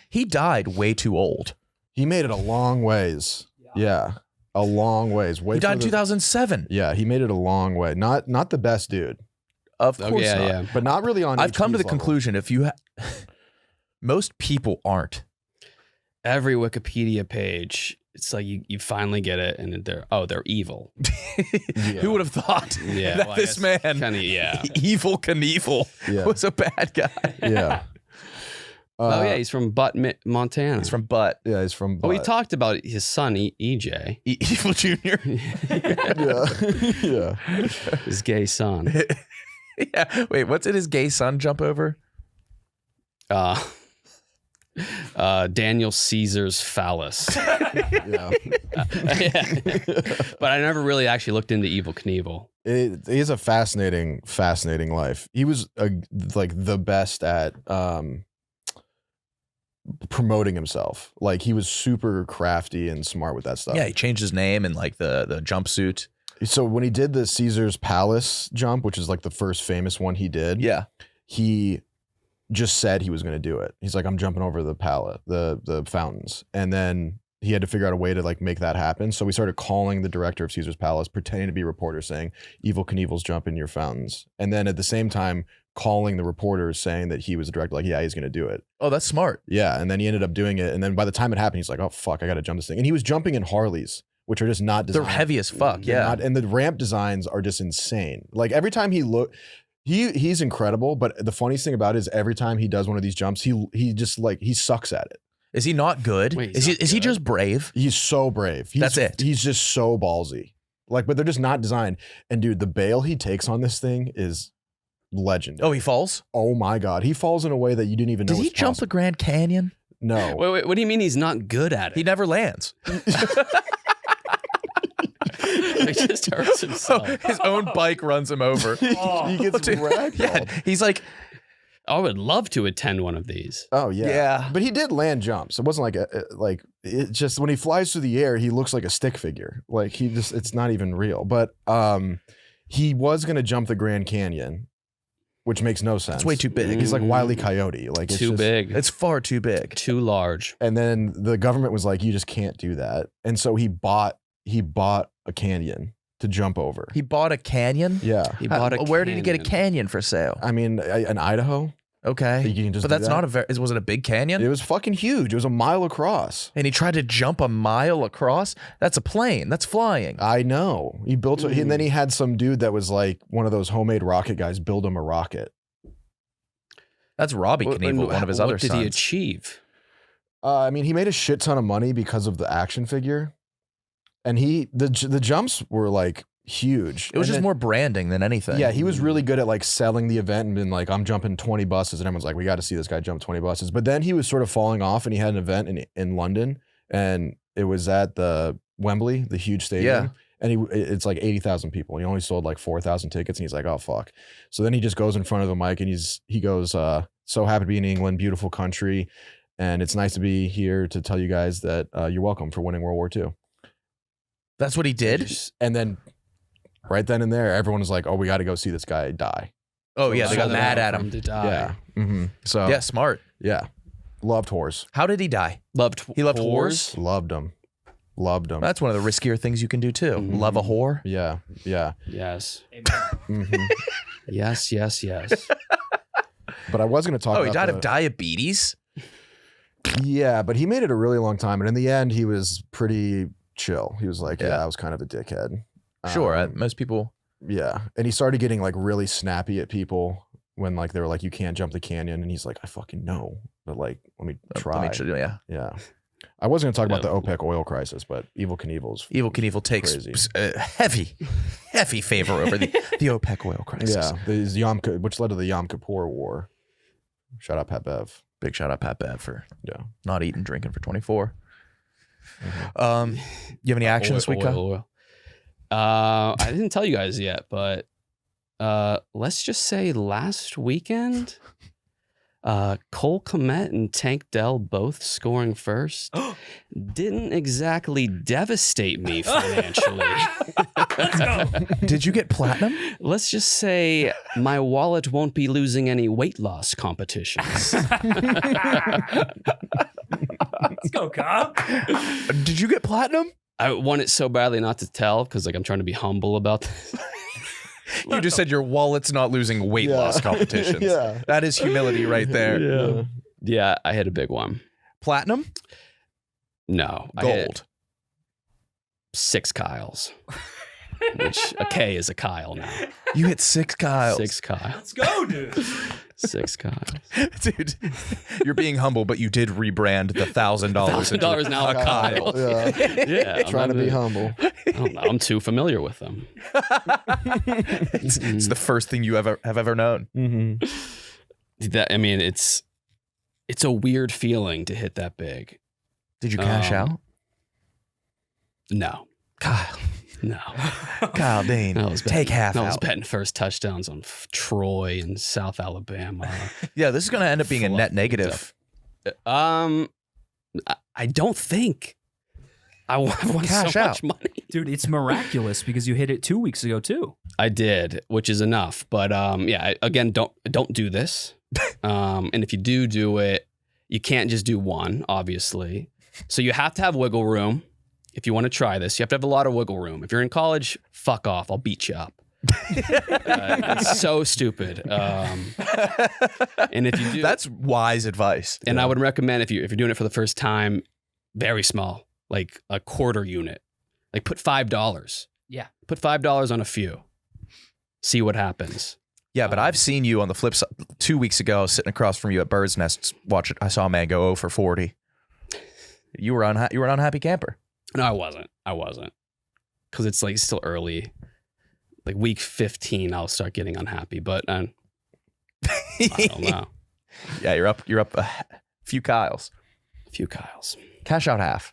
He died way too old. He made it a long ways. Yeah. A long ways. He died in 2007. Yeah, he made it a long way. Not the best dude. Of course not. Yeah. But not really on I've come to the HP's level. conclusion if you most people aren't. Every Wikipedia page, it's like you finally get it, and they're evil. Who would have thought Yeah, that well, I this man, guess kinda, Evel Knievel, was a bad guy? Yeah. Oh yeah, he's from Butt, Montana. He's from Butt. Yeah, he's from. Oh, we Butt. talked about his son, EJ. Evel Jr. Yeah. His gay son. Yeah. Wait, what's it? His gay son jump over? Daniel Caesar's phallus. Yeah. But I never really actually looked into Evel Knievel. It is a fascinating life. He was like the best at promoting himself. Like, he was super crafty and smart with that stuff. Yeah, he changed his name and like the jumpsuit. So when he did the Caesar's Palace jump, which is like the first famous one he did, Yeah. he just said he was going to do it. He's like, I'm jumping over the the fountains. And then he had to figure out a way to like make that happen. So we started calling the director of Caesar's Palace, pretending to be reporters, saying, Evel Knievel's jumping your fountains. And then at the same time, calling the reporters saying that he was the director, like, yeah, he's going to do it. Oh, that's smart. Yeah. And then he ended up doing it. And then by the time it happened, he's like, oh, fuck, I got to jump this thing. And he was jumping in Harleys, which are just not designed. They're heavy as fuck. They're Yeah. not- and the ramp designs are just insane. Like, every time he's incredible. But the funniest thing about it is every time he does one of these jumps, he just like, he sucks at it. Is he not good? Wait, is he's he not just brave? He's so brave. That's it. He's just so ballsy. Like, but they're just not designed. And dude, the bail he takes on this thing is legend. Oh, he falls? Oh my God. He falls in a way that you didn't even know Did was he jump the possible. Grand Canyon? No. Wait, what do you mean he's not good at He it? never lands. He just hurts himself. His own bike runs him over. He gets Dude, ragdolled. yeah, he's like, I would love to attend one of these. Oh yeah. Yeah. But he did land jumps. It wasn't like it just, when he flies through the air, he looks like a stick figure. Like, it's not even real. But he was going to jump the Grand Canyon, which makes no sense. it's way too big. He's like Wile E. Coyote. Like, it's Too just- big. It's far too big. Too large. And then the government was like, you just can't do that. And so he bought a canyon to jump over. He bought a canyon? Yeah. He bought a Where did he get a canyon. canyon for sale? I mean, in Idaho, Okay. you can just But do that's that. not a very, was it a big canyon? It was fucking huge. It was a mile across. And he tried to jump a mile across? That's a plane. That's flying. I know. He built it, and then he had some dude that was like one of those homemade rocket guys build him a rocket. That's Robbie Knievel, one of his other What did sons. he achieve? I mean, he made a shit ton of money because of the action figure, and the jumps were like huge. It was And just then- more branding than anything. Yeah, he was really good at like selling the event and being like, I'm jumping 20 buses. And everyone's like, we got to see this guy jump 20 buses. But then he was sort of falling off, and he had an event in London, and it was at the Wembley, the huge stadium. Yeah. And it's like 80,000 people. And he only sold like 4,000 tickets. And he's like, oh, fuck. So then he just goes in front of the mic and he goes, so happy to be in England, beautiful country. And it's nice to be here to tell you guys that you're welcome for winning World War II. That's what he did? And then right then and there, everyone was like, oh, we got to go see this guy die. Oh, yeah. They got Shut mad up at for him. to die. Yeah. Mm-hmm. So, Yeah, smart. yeah. Loved horse. How did he die? Loved He loved whores. Loved him. Loved them. That's one of the riskier things you can do too. Mhm. Love a whore. Yeah. Yes. Mhm. Yes. But I was going to talk Oh, about he died of diabetes? Yeah, but he made it a really long time. And in the end, he was pretty chill. He was like, Yeah. I was kind of a dickhead. Sure. Most people. Yeah. And he started getting like really snappy at people when like they were like, you can't jump the canyon. And he's like, I fucking know. But like, let me try. Yeah. Yeah. I was going to talk about the Yeah. OPEC oil crisis, but Evel Knievel's Evel Knievel takes crazy. heavy favor over the OPEC oil crisis. Yeah, which led to the Yom Kippur War. Shout out Pat Bev. Big shout out Pat Bev for Yeah. not eating, drinking for 24. Mhm. You have any action this week, Kyle? Oil. I didn't tell you guys yet, but let's just say last weekend, Cole Kmet and Tank Dell both scoring first didn't exactly devastate me financially. Let's go. Did you get platinum? Let's just say my wallet won't be losing any weight loss competitions. Let's go, Kyle. Did you get platinum? I want it so badly not to tell because like I'm trying to be humble about this. You just said your wallet's not losing weight Yeah. loss competitions. Yeah. That is humility right there. Yeah, I hit a big one. Platinum? No, I hit Gold. 6 Kyles, which a K is a Kyle now. You hit 6 Kyles. 6 Kyles. Let's go, dude. 6 Kyles. Dude, you're being humble, but you did rebrand the $1,000. $1,000 now a Kyle. Yeah. Yeah, I'm Trying to be humble. I don't know. I'm too familiar with them. It's the first thing you have ever known. Mm-hmm. It's a weird feeling to hit that big. Did you cash out? No, Kyle. no. Kyle Dean. I was Take half I was out. betting first touchdowns on Troy and South Alabama. Yeah, this is going to end up being a net negative. I don't think I won Cash so out. much money. Dude, it's miraculous because you hit it 2 weeks ago too. I did, which is enough. But again, don't do this. And if you do it, you can't just do one, obviously. So you have to have wiggle room. If you want to try this, you have to have a lot of wiggle room. If you're in college, fuck off. I'll beat you up. It's so stupid. And if you do, That's wise advice. and I would recommend if you're doing it for the first time, very small, like a quarter unit. Like put $5. Yeah. Put $5 on a few. See what happens. Yeah, but I've seen you on the flip side. 2 weeks ago, I was sitting across from you at Bird's Nest. Watch it. I saw a man go 0 for 40. You were an unhappy camper. No, I wasn't. Because it's like still early. Like week 15, I'll start getting unhappy. But I don't know. Yeah, you're up a few Kyles. A few Kyles. Cash out half.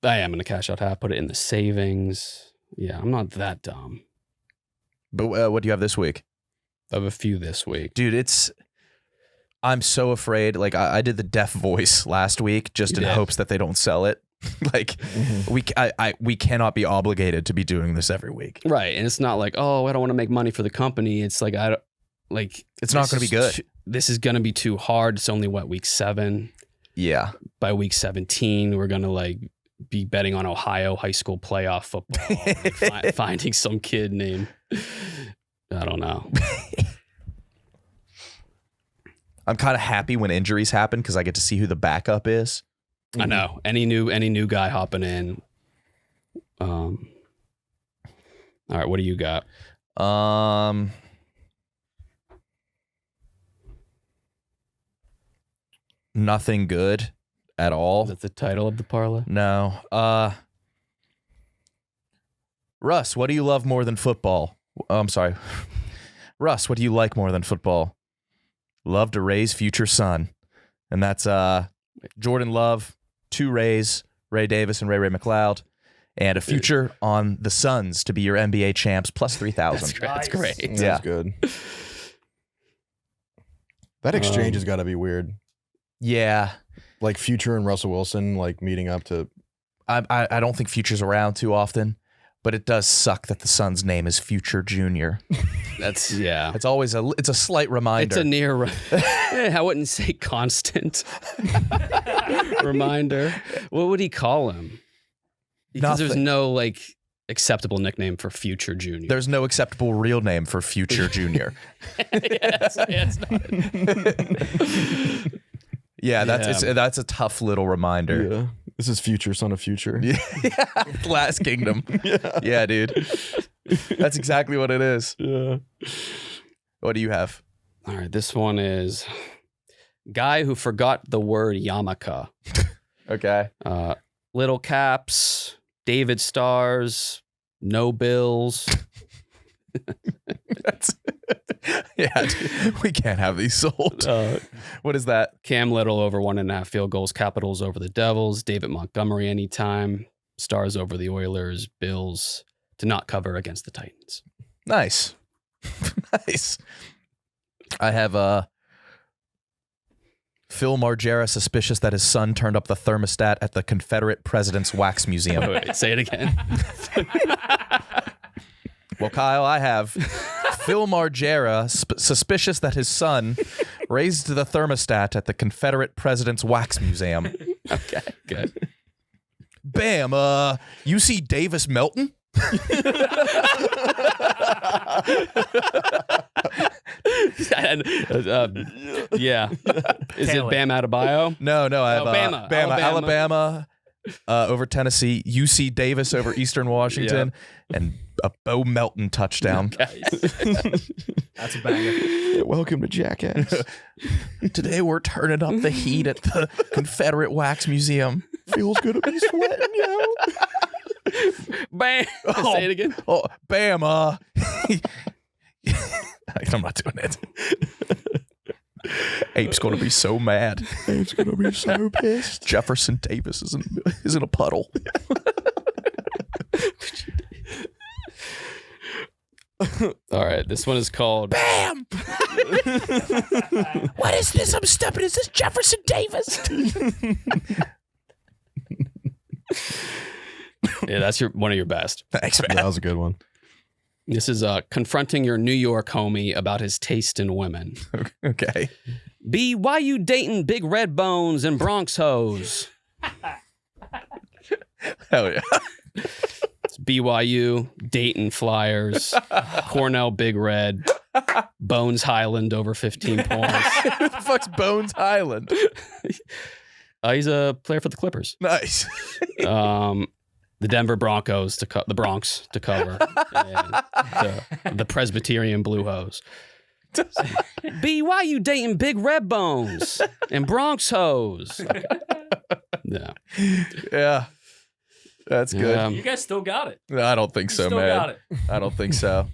I am going to cash out half, put it in the savings. Yeah, I'm not that dumb. But what do you have this week? I have a few this week. Dude, I'm so afraid. Like I did the deaf voice last week just You in did. hopes that they don't sell it. Like we cannot be obligated to be doing this every week. Right. And it's not like, oh, I don't want to make money for the company. It's like, It's not going to be good. This is going to be too hard. It's only week 7. Yeah. By week 17, we're going to be betting on Ohio high school playoff football. Finding some kid named, I don't know. I'm kind of happy when injuries happen because I get to see who the backup is. I know. Any new guy hopping in. All right, what do you got? Nothing good at all. Is that the title of the parlay? No. Russ, what do you love more than football? Oh, I'm sorry. Russ, what do you like more than football? Love to raise future son. And that's Jordan Love, 2 Rays, Ray Davis and Ray McLeod, and a future on the Suns to be your NBA champs plus 3,000. That's great. Nice. Yeah. That's good. That exchange has got to be weird. Yeah. Like Future and Russell Wilson like meeting up to. I don't think Future's around too often, but it does suck that the son's name is Future Junior. That's yeah. It's always it's a slight reminder. It's a near. I wouldn't say constant reminder. What would he call him? Because there's Nothing. no like acceptable nickname for future junior. There's no acceptable real name for future junior. It's not. That's a tough little reminder. Yeah. This is Future, Son of Future. Yeah. Last Kingdom. Yeah, dude. That's exactly what it is. Yeah. What do you have? All right, this one is guy who forgot the word yarmulke. Okay. Little caps, David stars, no bills. Dude, we can't have these sold. What is that? Cam Little over 1.5 field goals, Capitals over the Devils, David Montgomery anytime, Stars over the Oilers, Bills to not cover against the Titans. Nice. Nice. I have Phil Margera suspicious that his son turned up the thermostat at the Confederate President's Wax Museum. Wait, say it again. Well, Kyle, I have Phil Margera suspicious that his son raised the thermostat at the Confederate President's Wax Museum. Okay, good. Bam, UC Davis Melton? And, yeah. Is Tail it Bam Adebayo? No, I have Bama. Alabama over Tennessee, UC Davis over Eastern Washington, and a Bo Melton touchdown. That's a banger. Welcome to Jackass. Today we're turning up the heat at the Confederate Wax Museum. Feels good to be sweating, yo. Bam. Say it again. Oh, bam, I'm not doing it. Ape's going to be so mad. Ape's going to be so pissed. Jefferson Davis is in a puddle. All right, this one is called Bam! What is this? I'm stepping. Is this Jefferson Davis? Yeah, that's one of your best. Thanks, man. That was a good one. This is confronting your New York homie about his taste in women. Okay. B, why you dating big red bones and Bronx hoes? Hell yeah. It's BYU, Dayton Flyers, Cornell Big Red, Bones Highland over 15 points. Who the fuck's Bones Highland? He's a player for the Clippers. Nice. The Denver Broncos the Bronx to cover, and the Presbyterian Blue Hose. B, why you dating big red bones and Bronx hoes? Yeah, Yeah. That's good. You guys still got it. I don't think so, Still man. got it. I don't think so.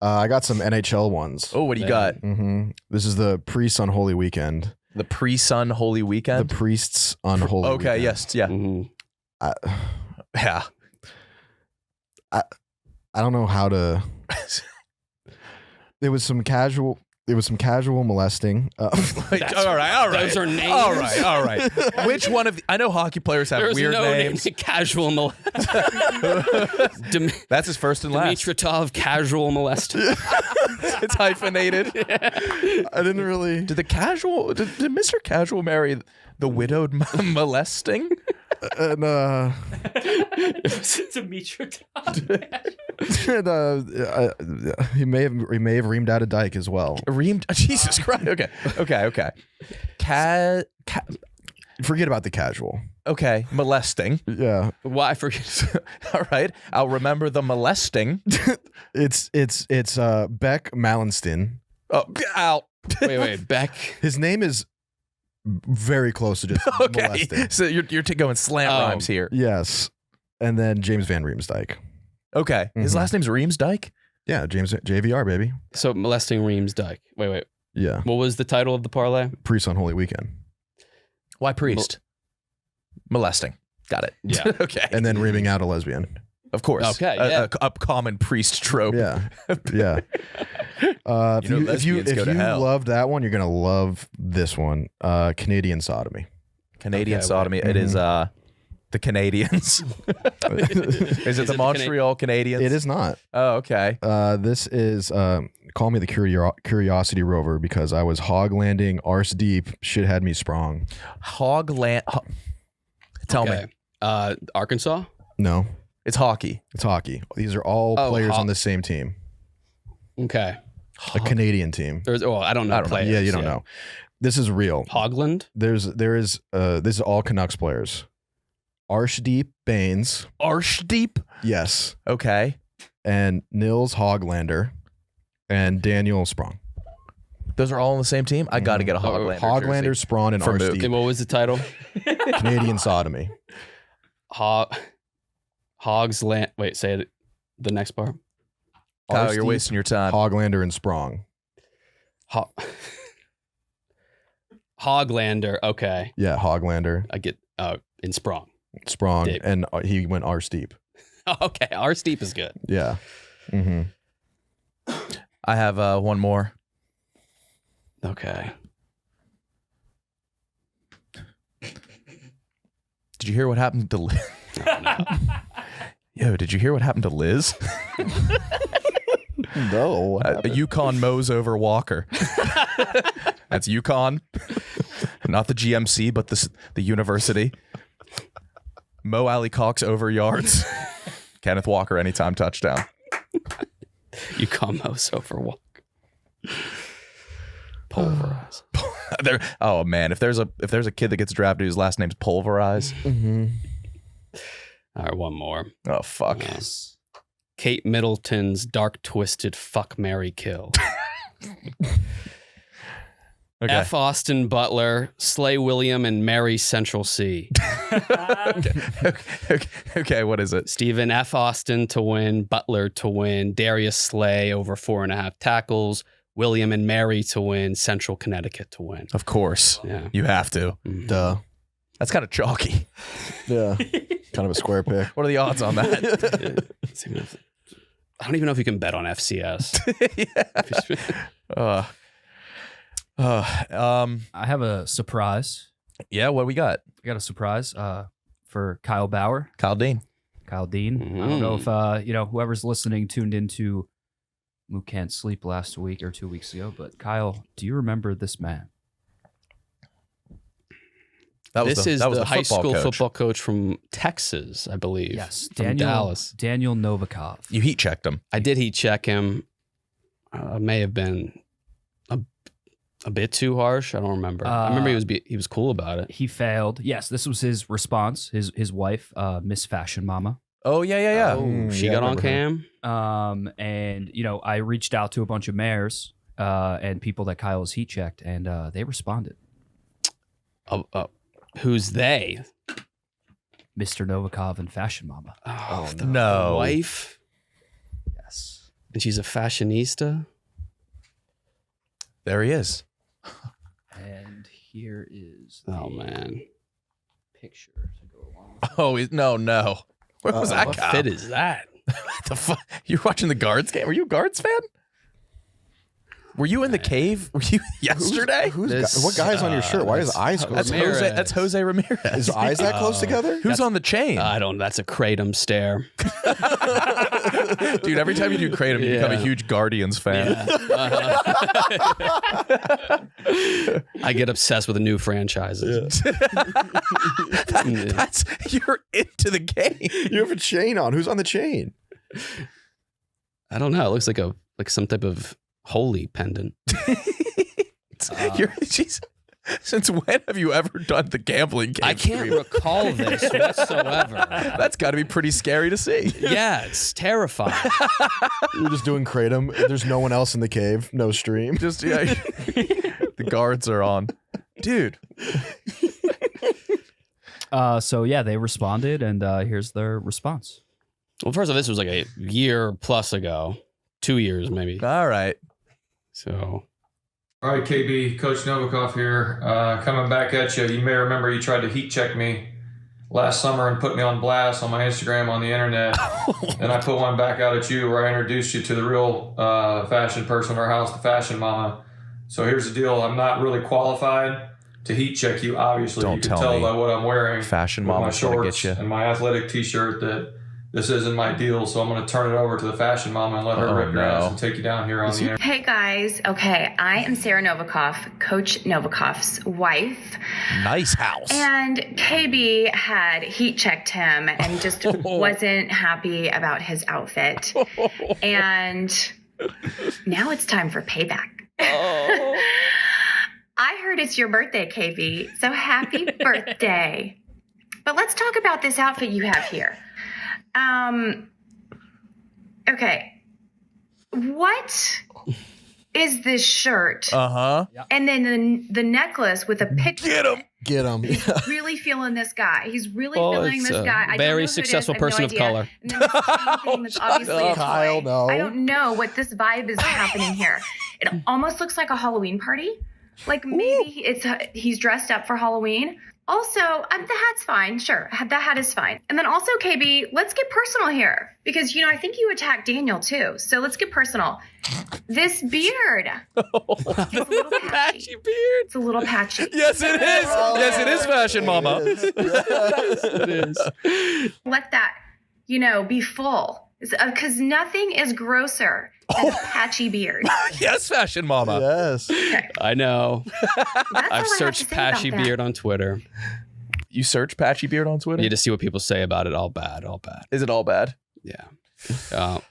I got some NHL ones. Oh, what do you got? This is the Priests Unholy Weekend. The pre-sun holy weekend? The Priests Unholy Okay, Weekend. yes, yeah. Mhm. Yeah. I don't know how to. There was some casual molesting. Wait, all right. Those are names. All right. Which one of I know hockey players have There's weird no names. name. Casual That's his first and last. Dimitritov, casual molester. It's hyphenated. I didn't really. Did Mr. Casual marry the widowed molesting? And, he may have reamed out a dyke as well. Reamed? Jesus Christ. Okay. Forget about the casual. Okay, molesting. Yeah, Why forget? All right, I'll remember the molesting. it's Beck Malenston. Oh, out. Wait, Beck. His name is very close to just Okay, molesting. so you're going slant rhymes here. Yes, and then James Van Riemsdyk. Okay, his last name's Riemsdyk. Yeah, James JVR baby. So molesting Reams Dyke. Wait. Yeah, What was the title of the parlay? Priest on Holy Weekend, Why priest? Molesting. Got it. Yeah. Okay. and then reaming out a lesbian. Of course. Okay, yeah. A common priest trope. Yeah, yeah. If You know you lesbians go to hell. loved that one, you're gonna love this one. Canadian sodomy. Canadian Okay, sodomy. It is the Canadians. Is it the it Montreal Canadians? It is not. Oh, okay. This is call me the Curiosity Rover because I was hog landing arse deep. Shit had me sprung. Hogland. Tell me. Arkansas. No, It's hockey. it's hockey. These are all players on the same team. Okay. A Canadian team. I don't know. I don't know. players. Yeah, you don't know. This is real. Hogland? This is all Canucks players. Arshdeep Baines. Arshdeep? Yes. Okay. And Nils Hoglander and Daniel Sprong. Those are all on the same team? I got to get a Hoglander Hoglander, jersey. Sprong, and For Mook. And Arshdeep. what was the title? Canadian sodomy. Hogsland. Wait, say it. The next part. Kyle, you're Arshdeep, wasting your time. Hoglander, and Sprong. Hoglander. Okay. Yeah, Hoglander, I get in Sprong. Sprong, Deep. and he went Arshdeep. Okay. Our steep is good. Yeah. Mm-hmm. I have one more. Okay. Did you hear what happened to Liz? Yo, did you hear what happened to Liz? No. A Yukon mows over Walker. That's Yukon. Not the GMC, but the university. Mo Alley Cox over yards. Kenneth Walker anytime touchdown. You come most over walk. Pulverize. Oh man, if there's a kid that gets drafted whose last name's Pulverize. Mm-hmm. All right, one more. Oh fuck. Kate Middleton's dark twisted fuck Mary kill. Okay. F. Austin Butler, Slay William, and Mary Central C. Okay, what is it? Stephen F. Austin to win, Butler to win, Darius Slay over 4.5 tackles, William and Mary to win, Central Connecticut to win. Of course. Yeah. You have to. Duh. That's kind of chalky. Yeah. Kind of a square pick. What are the odds on that? I don't even know if you can bet on FCS. I have a surprise. Yeah, what we got? I got a surprise for Kyle Bauer, Kyle Dean. Kyle Dean. I don't know if whoever's listening tuned into Mook Can't Sleep last week or 2 weeks ago, but Kyle, do you remember this man? This is the high school coach. football coach from Texas, I believe. Yes, from Dallas. Daniel Novikov. You heat checked him. I did heat check him. May have been a bit too harsh. I don't remember. I remember he was cool about it. He failed. Yes, this was his response. His wife, Miss Fashion Mama. Oh yeah. Oh, she got on cam. And I reached out to a bunch of mayors and people that Kyle has heat checked, and they responded. Who's they? Mr. Novikov and Fashion Mama. Oh, no. The wife? Yes. And she's a fashionista? There he is. And here is Oh, man. picture to go along with it. Oh, no. Where was that What guy? fit is that? What the fuck? You're watching the Guards game? Were you a Guards fan? Were you in the cave? Were you yesterday? What guy's on your shirt? Why is eyes close? That's Jose Ramirez. His eyes that close together? Who's on the chain? I don't. That's a kratom stare. Dude, every time you do Kratom, you become a huge Guardians fan. I get obsessed with the new franchises. That's you're into the game. You have a chain on. Who's on the chain? I don't know. It looks like some type of holy pendant. Jeez. Since when have you ever done the gambling game? I can't stream? recall this whatsoever. That's got to be pretty scary to see. Yeah, it's terrifying. You're just doing kratom. There's no one else in the cave. No stream. Just the guards are on, dude. So yeah, they responded, and here's their response. Well, first of all, this was like a year plus ago, 2 years maybe. All right. So, All right, KB, Coach Novikov here. Coming back at you. You may remember you tried to heat check me last summer and put me on blast on my Instagram on the internet. And I put one back out at you where I introduced you to the real fashion person of our house, the Fashion Mama. So here's the deal. I'm not really qualified to heat check you, obviously. Don't you can tell tell me. by what I'm wearing. Fashion with my Mama's gonna shorts get you. and my athletic t-shirt that this isn't my deal, so I'm going to turn it over to the fashion mama and let her rip your ass and take you down here on the air. Hey guys, okay, I am Sarah Novikov, Coach Novikov's wife. Nice house. And KB had heat checked him and just wasn't happy about his outfit. And now it's time for payback. I heard it's your birthday, KB, so happy birthday. But let's talk about this outfit you have here. Okay. What is this shirt? Uh-huh. And then the necklace with a picture. Get him. He's really feeling this guy. He's really feeling it's this a guy. I don't know very who it is. successful I have no person of idea. color. And then the same thing that's obviously a toy. Kyle, no. I don't know what this vibe is happening here. It almost looks like a Halloween party. Like maybe he's dressed up for Halloween. Also, the hat's fine. Sure, the hat is fine. And then also, KB, let's get personal here. Because, I think you attacked Daniel, too. So let's get personal. This beard. It's a little patchy. beard. It's a little patchy. Yes, it is. Yes, it is fashion, mama. It is. Let that, be full. Because nothing is grosser than a patchy beard. Yes, fashion mama. Yes. Okay. I know. That's all I I've have to searched say about Patchy that. Beard on Twitter. You search Patchy Beard on Twitter? You just see what people say about it. All bad. All bad. Is it all bad? Yeah.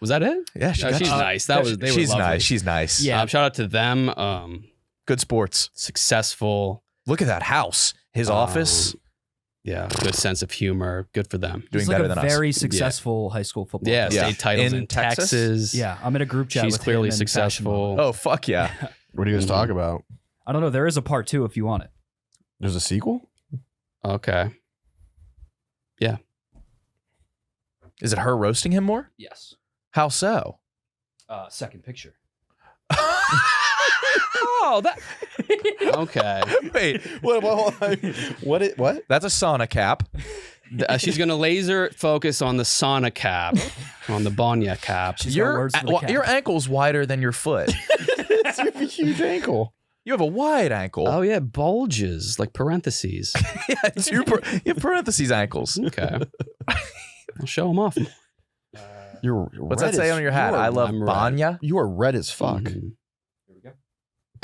Was that it? Yeah, No, she's nice. They were she's lovely. nice. She's nice. Yeah. Shout out to them. Good sports. Successful. Look at that house. His office. Yeah. Good sense of humor. Good for them. Doing He's like better a than us. very successful high school football Yeah. player. State titles In in Texas? Texas. Yeah, I'm in a group chat She's with clearly him and Fashion Mom. successful. Oh, fuck yeah. What do you guys talk about? I don't know. There is a part 2 if you want it. There's a sequel? Okay. Is it her roasting him more? Yes. How so? Second picture. Oh, that. Okay. Wait, What? that's a sauna cap. She's gonna laser focus on the sauna cap, on the Bonya cap. She's got words for the cat. Your ankle's wider than your foot. It's a huge ankle. You have a wide ankle. Oh yeah, bulges like parentheses. Yeah, you have parentheses ankles. Okay. I'll show them off. You're What's red that say as- on your hat? you are- I love I'm red. Banya. You are red as fuck. Mhm.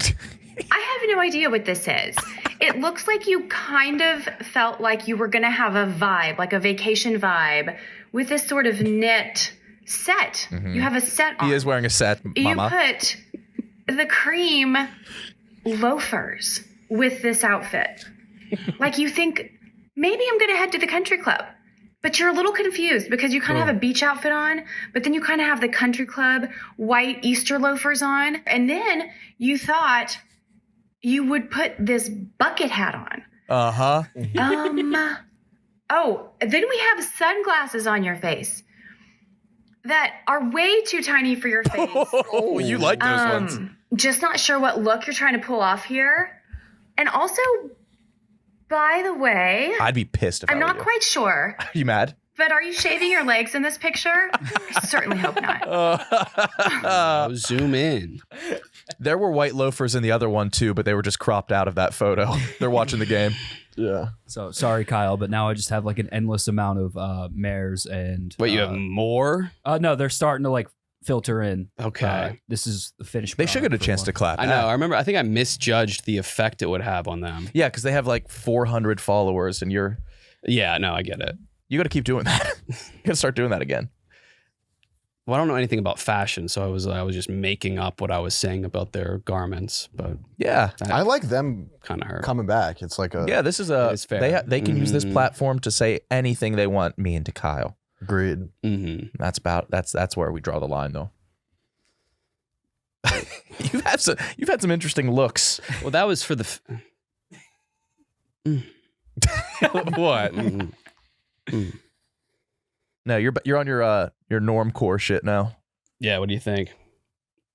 I have no idea what this is. It looks like you kind of felt like you were going to have a vibe, like a vacation vibe, with this sort of knit set. You have a set on. He is wearing a set, mama. You put the cream loafers with this outfit. Like you think, maybe I'm going to head to the country club. But you're a little confused because you kind of have a beach outfit on, but then you kind of have the country club white Easter loafers on. And then you thought you would put this bucket hat on. Uh-huh. Then we have sunglasses on your face that are way too tiny for your face. Oh, you like those ones. Just not sure what look you're trying to pull off here. And also, by the way, I'd be pissed if I'm I were not you. quite sure, Are you mad? but are you shaving your legs in this picture? I certainly hope not. Oh, zoom in. There were white loafers in the other one too, but they were just cropped out of that photo. They're watching the game. Yeah. So sorry, Kyle, but now I just have like an endless amount of mares and. Wait, you have more? No, they're starting to like filter in. Okay. This is the finished. They should get a chance to clap. I know. I remember. I think I misjudged the effect it would have on them. Yeah, because they have like 400 followers, and Yeah. No, I get it. you got to keep doing that. You got to start doing that again. Well, I don't know anything about fashion, so I was just making up what I was saying about their garments, but Yeah, I like them kind of hurt. coming back. It's like a yeah. This is It is fair. they can use this Mhm. platform to say anything they want. Me and to Kyle. agreed. Mm-hmm. That's where we draw the line, though. You've had some interesting looks. Well, that was for the. What? No, you're on your normcore shit now. Yeah. What do you think?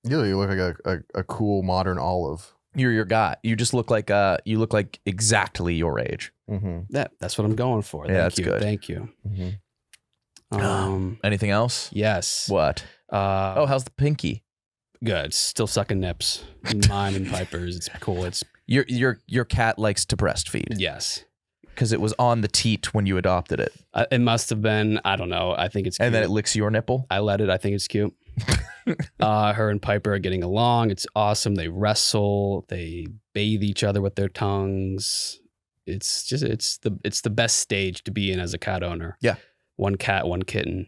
You look like a cool modern Olive. You're your guy. You just look like exactly your age. Mm-hmm. That's what I'm going for. Yeah, Thank that's you. good. Thank you. Mm-hmm. Anything else? Yes. What? Oh, how's the pinky? Good. Still sucking nips. Mine and Piper's. It's cool. It's Your cat likes to breastfeed. yes. because it was on the teat when you adopted it. It must have been. I don't know. I think it's cute. And then it licks your nipple. I let it. I think it's cute. Her and Piper are getting along. It's awesome. They wrestle. They bathe each other with their tongues. It's the best stage to be in as a cat owner. Yeah. One cat, one kitten.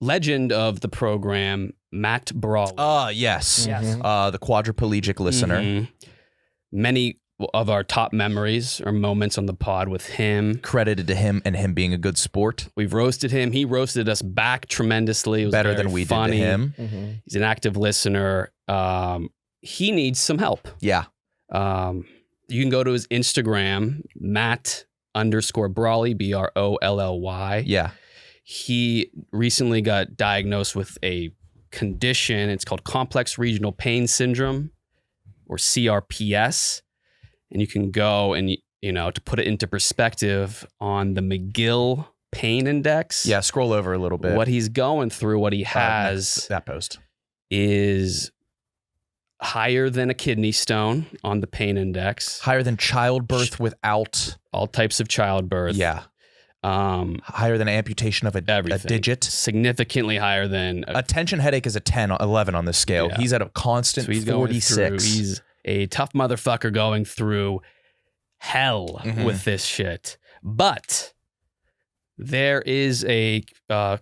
Legend of the program, Matt Brawley. Yes. Yes. The quadriplegic listener. Mhm. Many of our top memories or moments on the pod with him. Credited to him and him being a good sport. We've roasted him. He roasted us back tremendously. It was Better very than we funny. did to him. He's an active listener. He needs some help. Yeah. You can go to his Instagram, Matt_Brawley, Brolly. Yeah. He recently got diagnosed with a condition. It's called complex regional pain syndrome, or CRPS. And you can go and, to put it into perspective on the McGill Pain Index. Yeah. Scroll over a little bit. What he's going through, what he has that post is higher than a kidney stone on the pain index. higher than childbirth without. All types of childbirth. Yeah. Higher than amputation of a Everything. digit. Significantly higher than A tension headache is a 10, 11 on this scale. Yeah. He's at a constant so he's going 46. through. He's a tough motherfucker going through hell with this shit. But there is a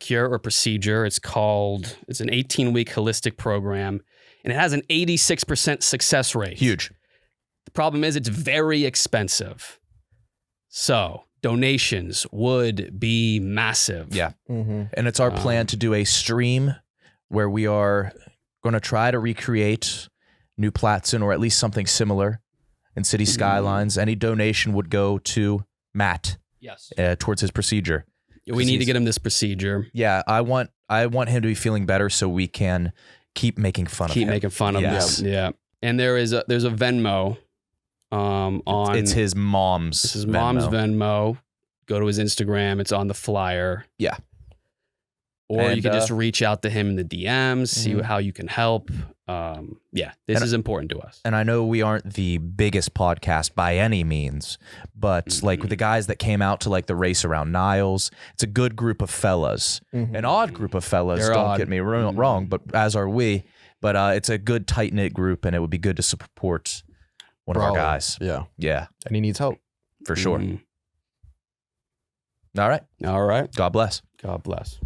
cure or procedure. It's an 18-week holistic program, and it has an 86% success rate. Huge. The problem is it's very expensive. So donations would be massive. Yeah. And it's our plan to do a stream where we are going to try to recreate New Platson, or at least something similar in city skylines. Any donation would go to Matt Yes. towards his procedure. We need to get him this procedure. Yeah, I want him to be feeling better so we can keep making fun of him. Keep making fun of Yes. him. Yeah. And there's a Venmo on It's his mom's. This is mom's Venmo. Go to his Instagram. It's on the flyer. Yeah. Or And, you can just reach out to him in the DMs, see how you can help. This is important to us. And I know we aren't the biggest podcast by any means, but like with the guys that came out to like the race around Niles, it's a good group of fellas. An odd group of fellas, They're don't odd. get me wrong, but as are we. But it's a good tight-knit group, and it would be good to support one of our Brawley. guys. Yeah. Yeah, And he needs help. for sure. Mhm. All right. All right. God bless. God bless.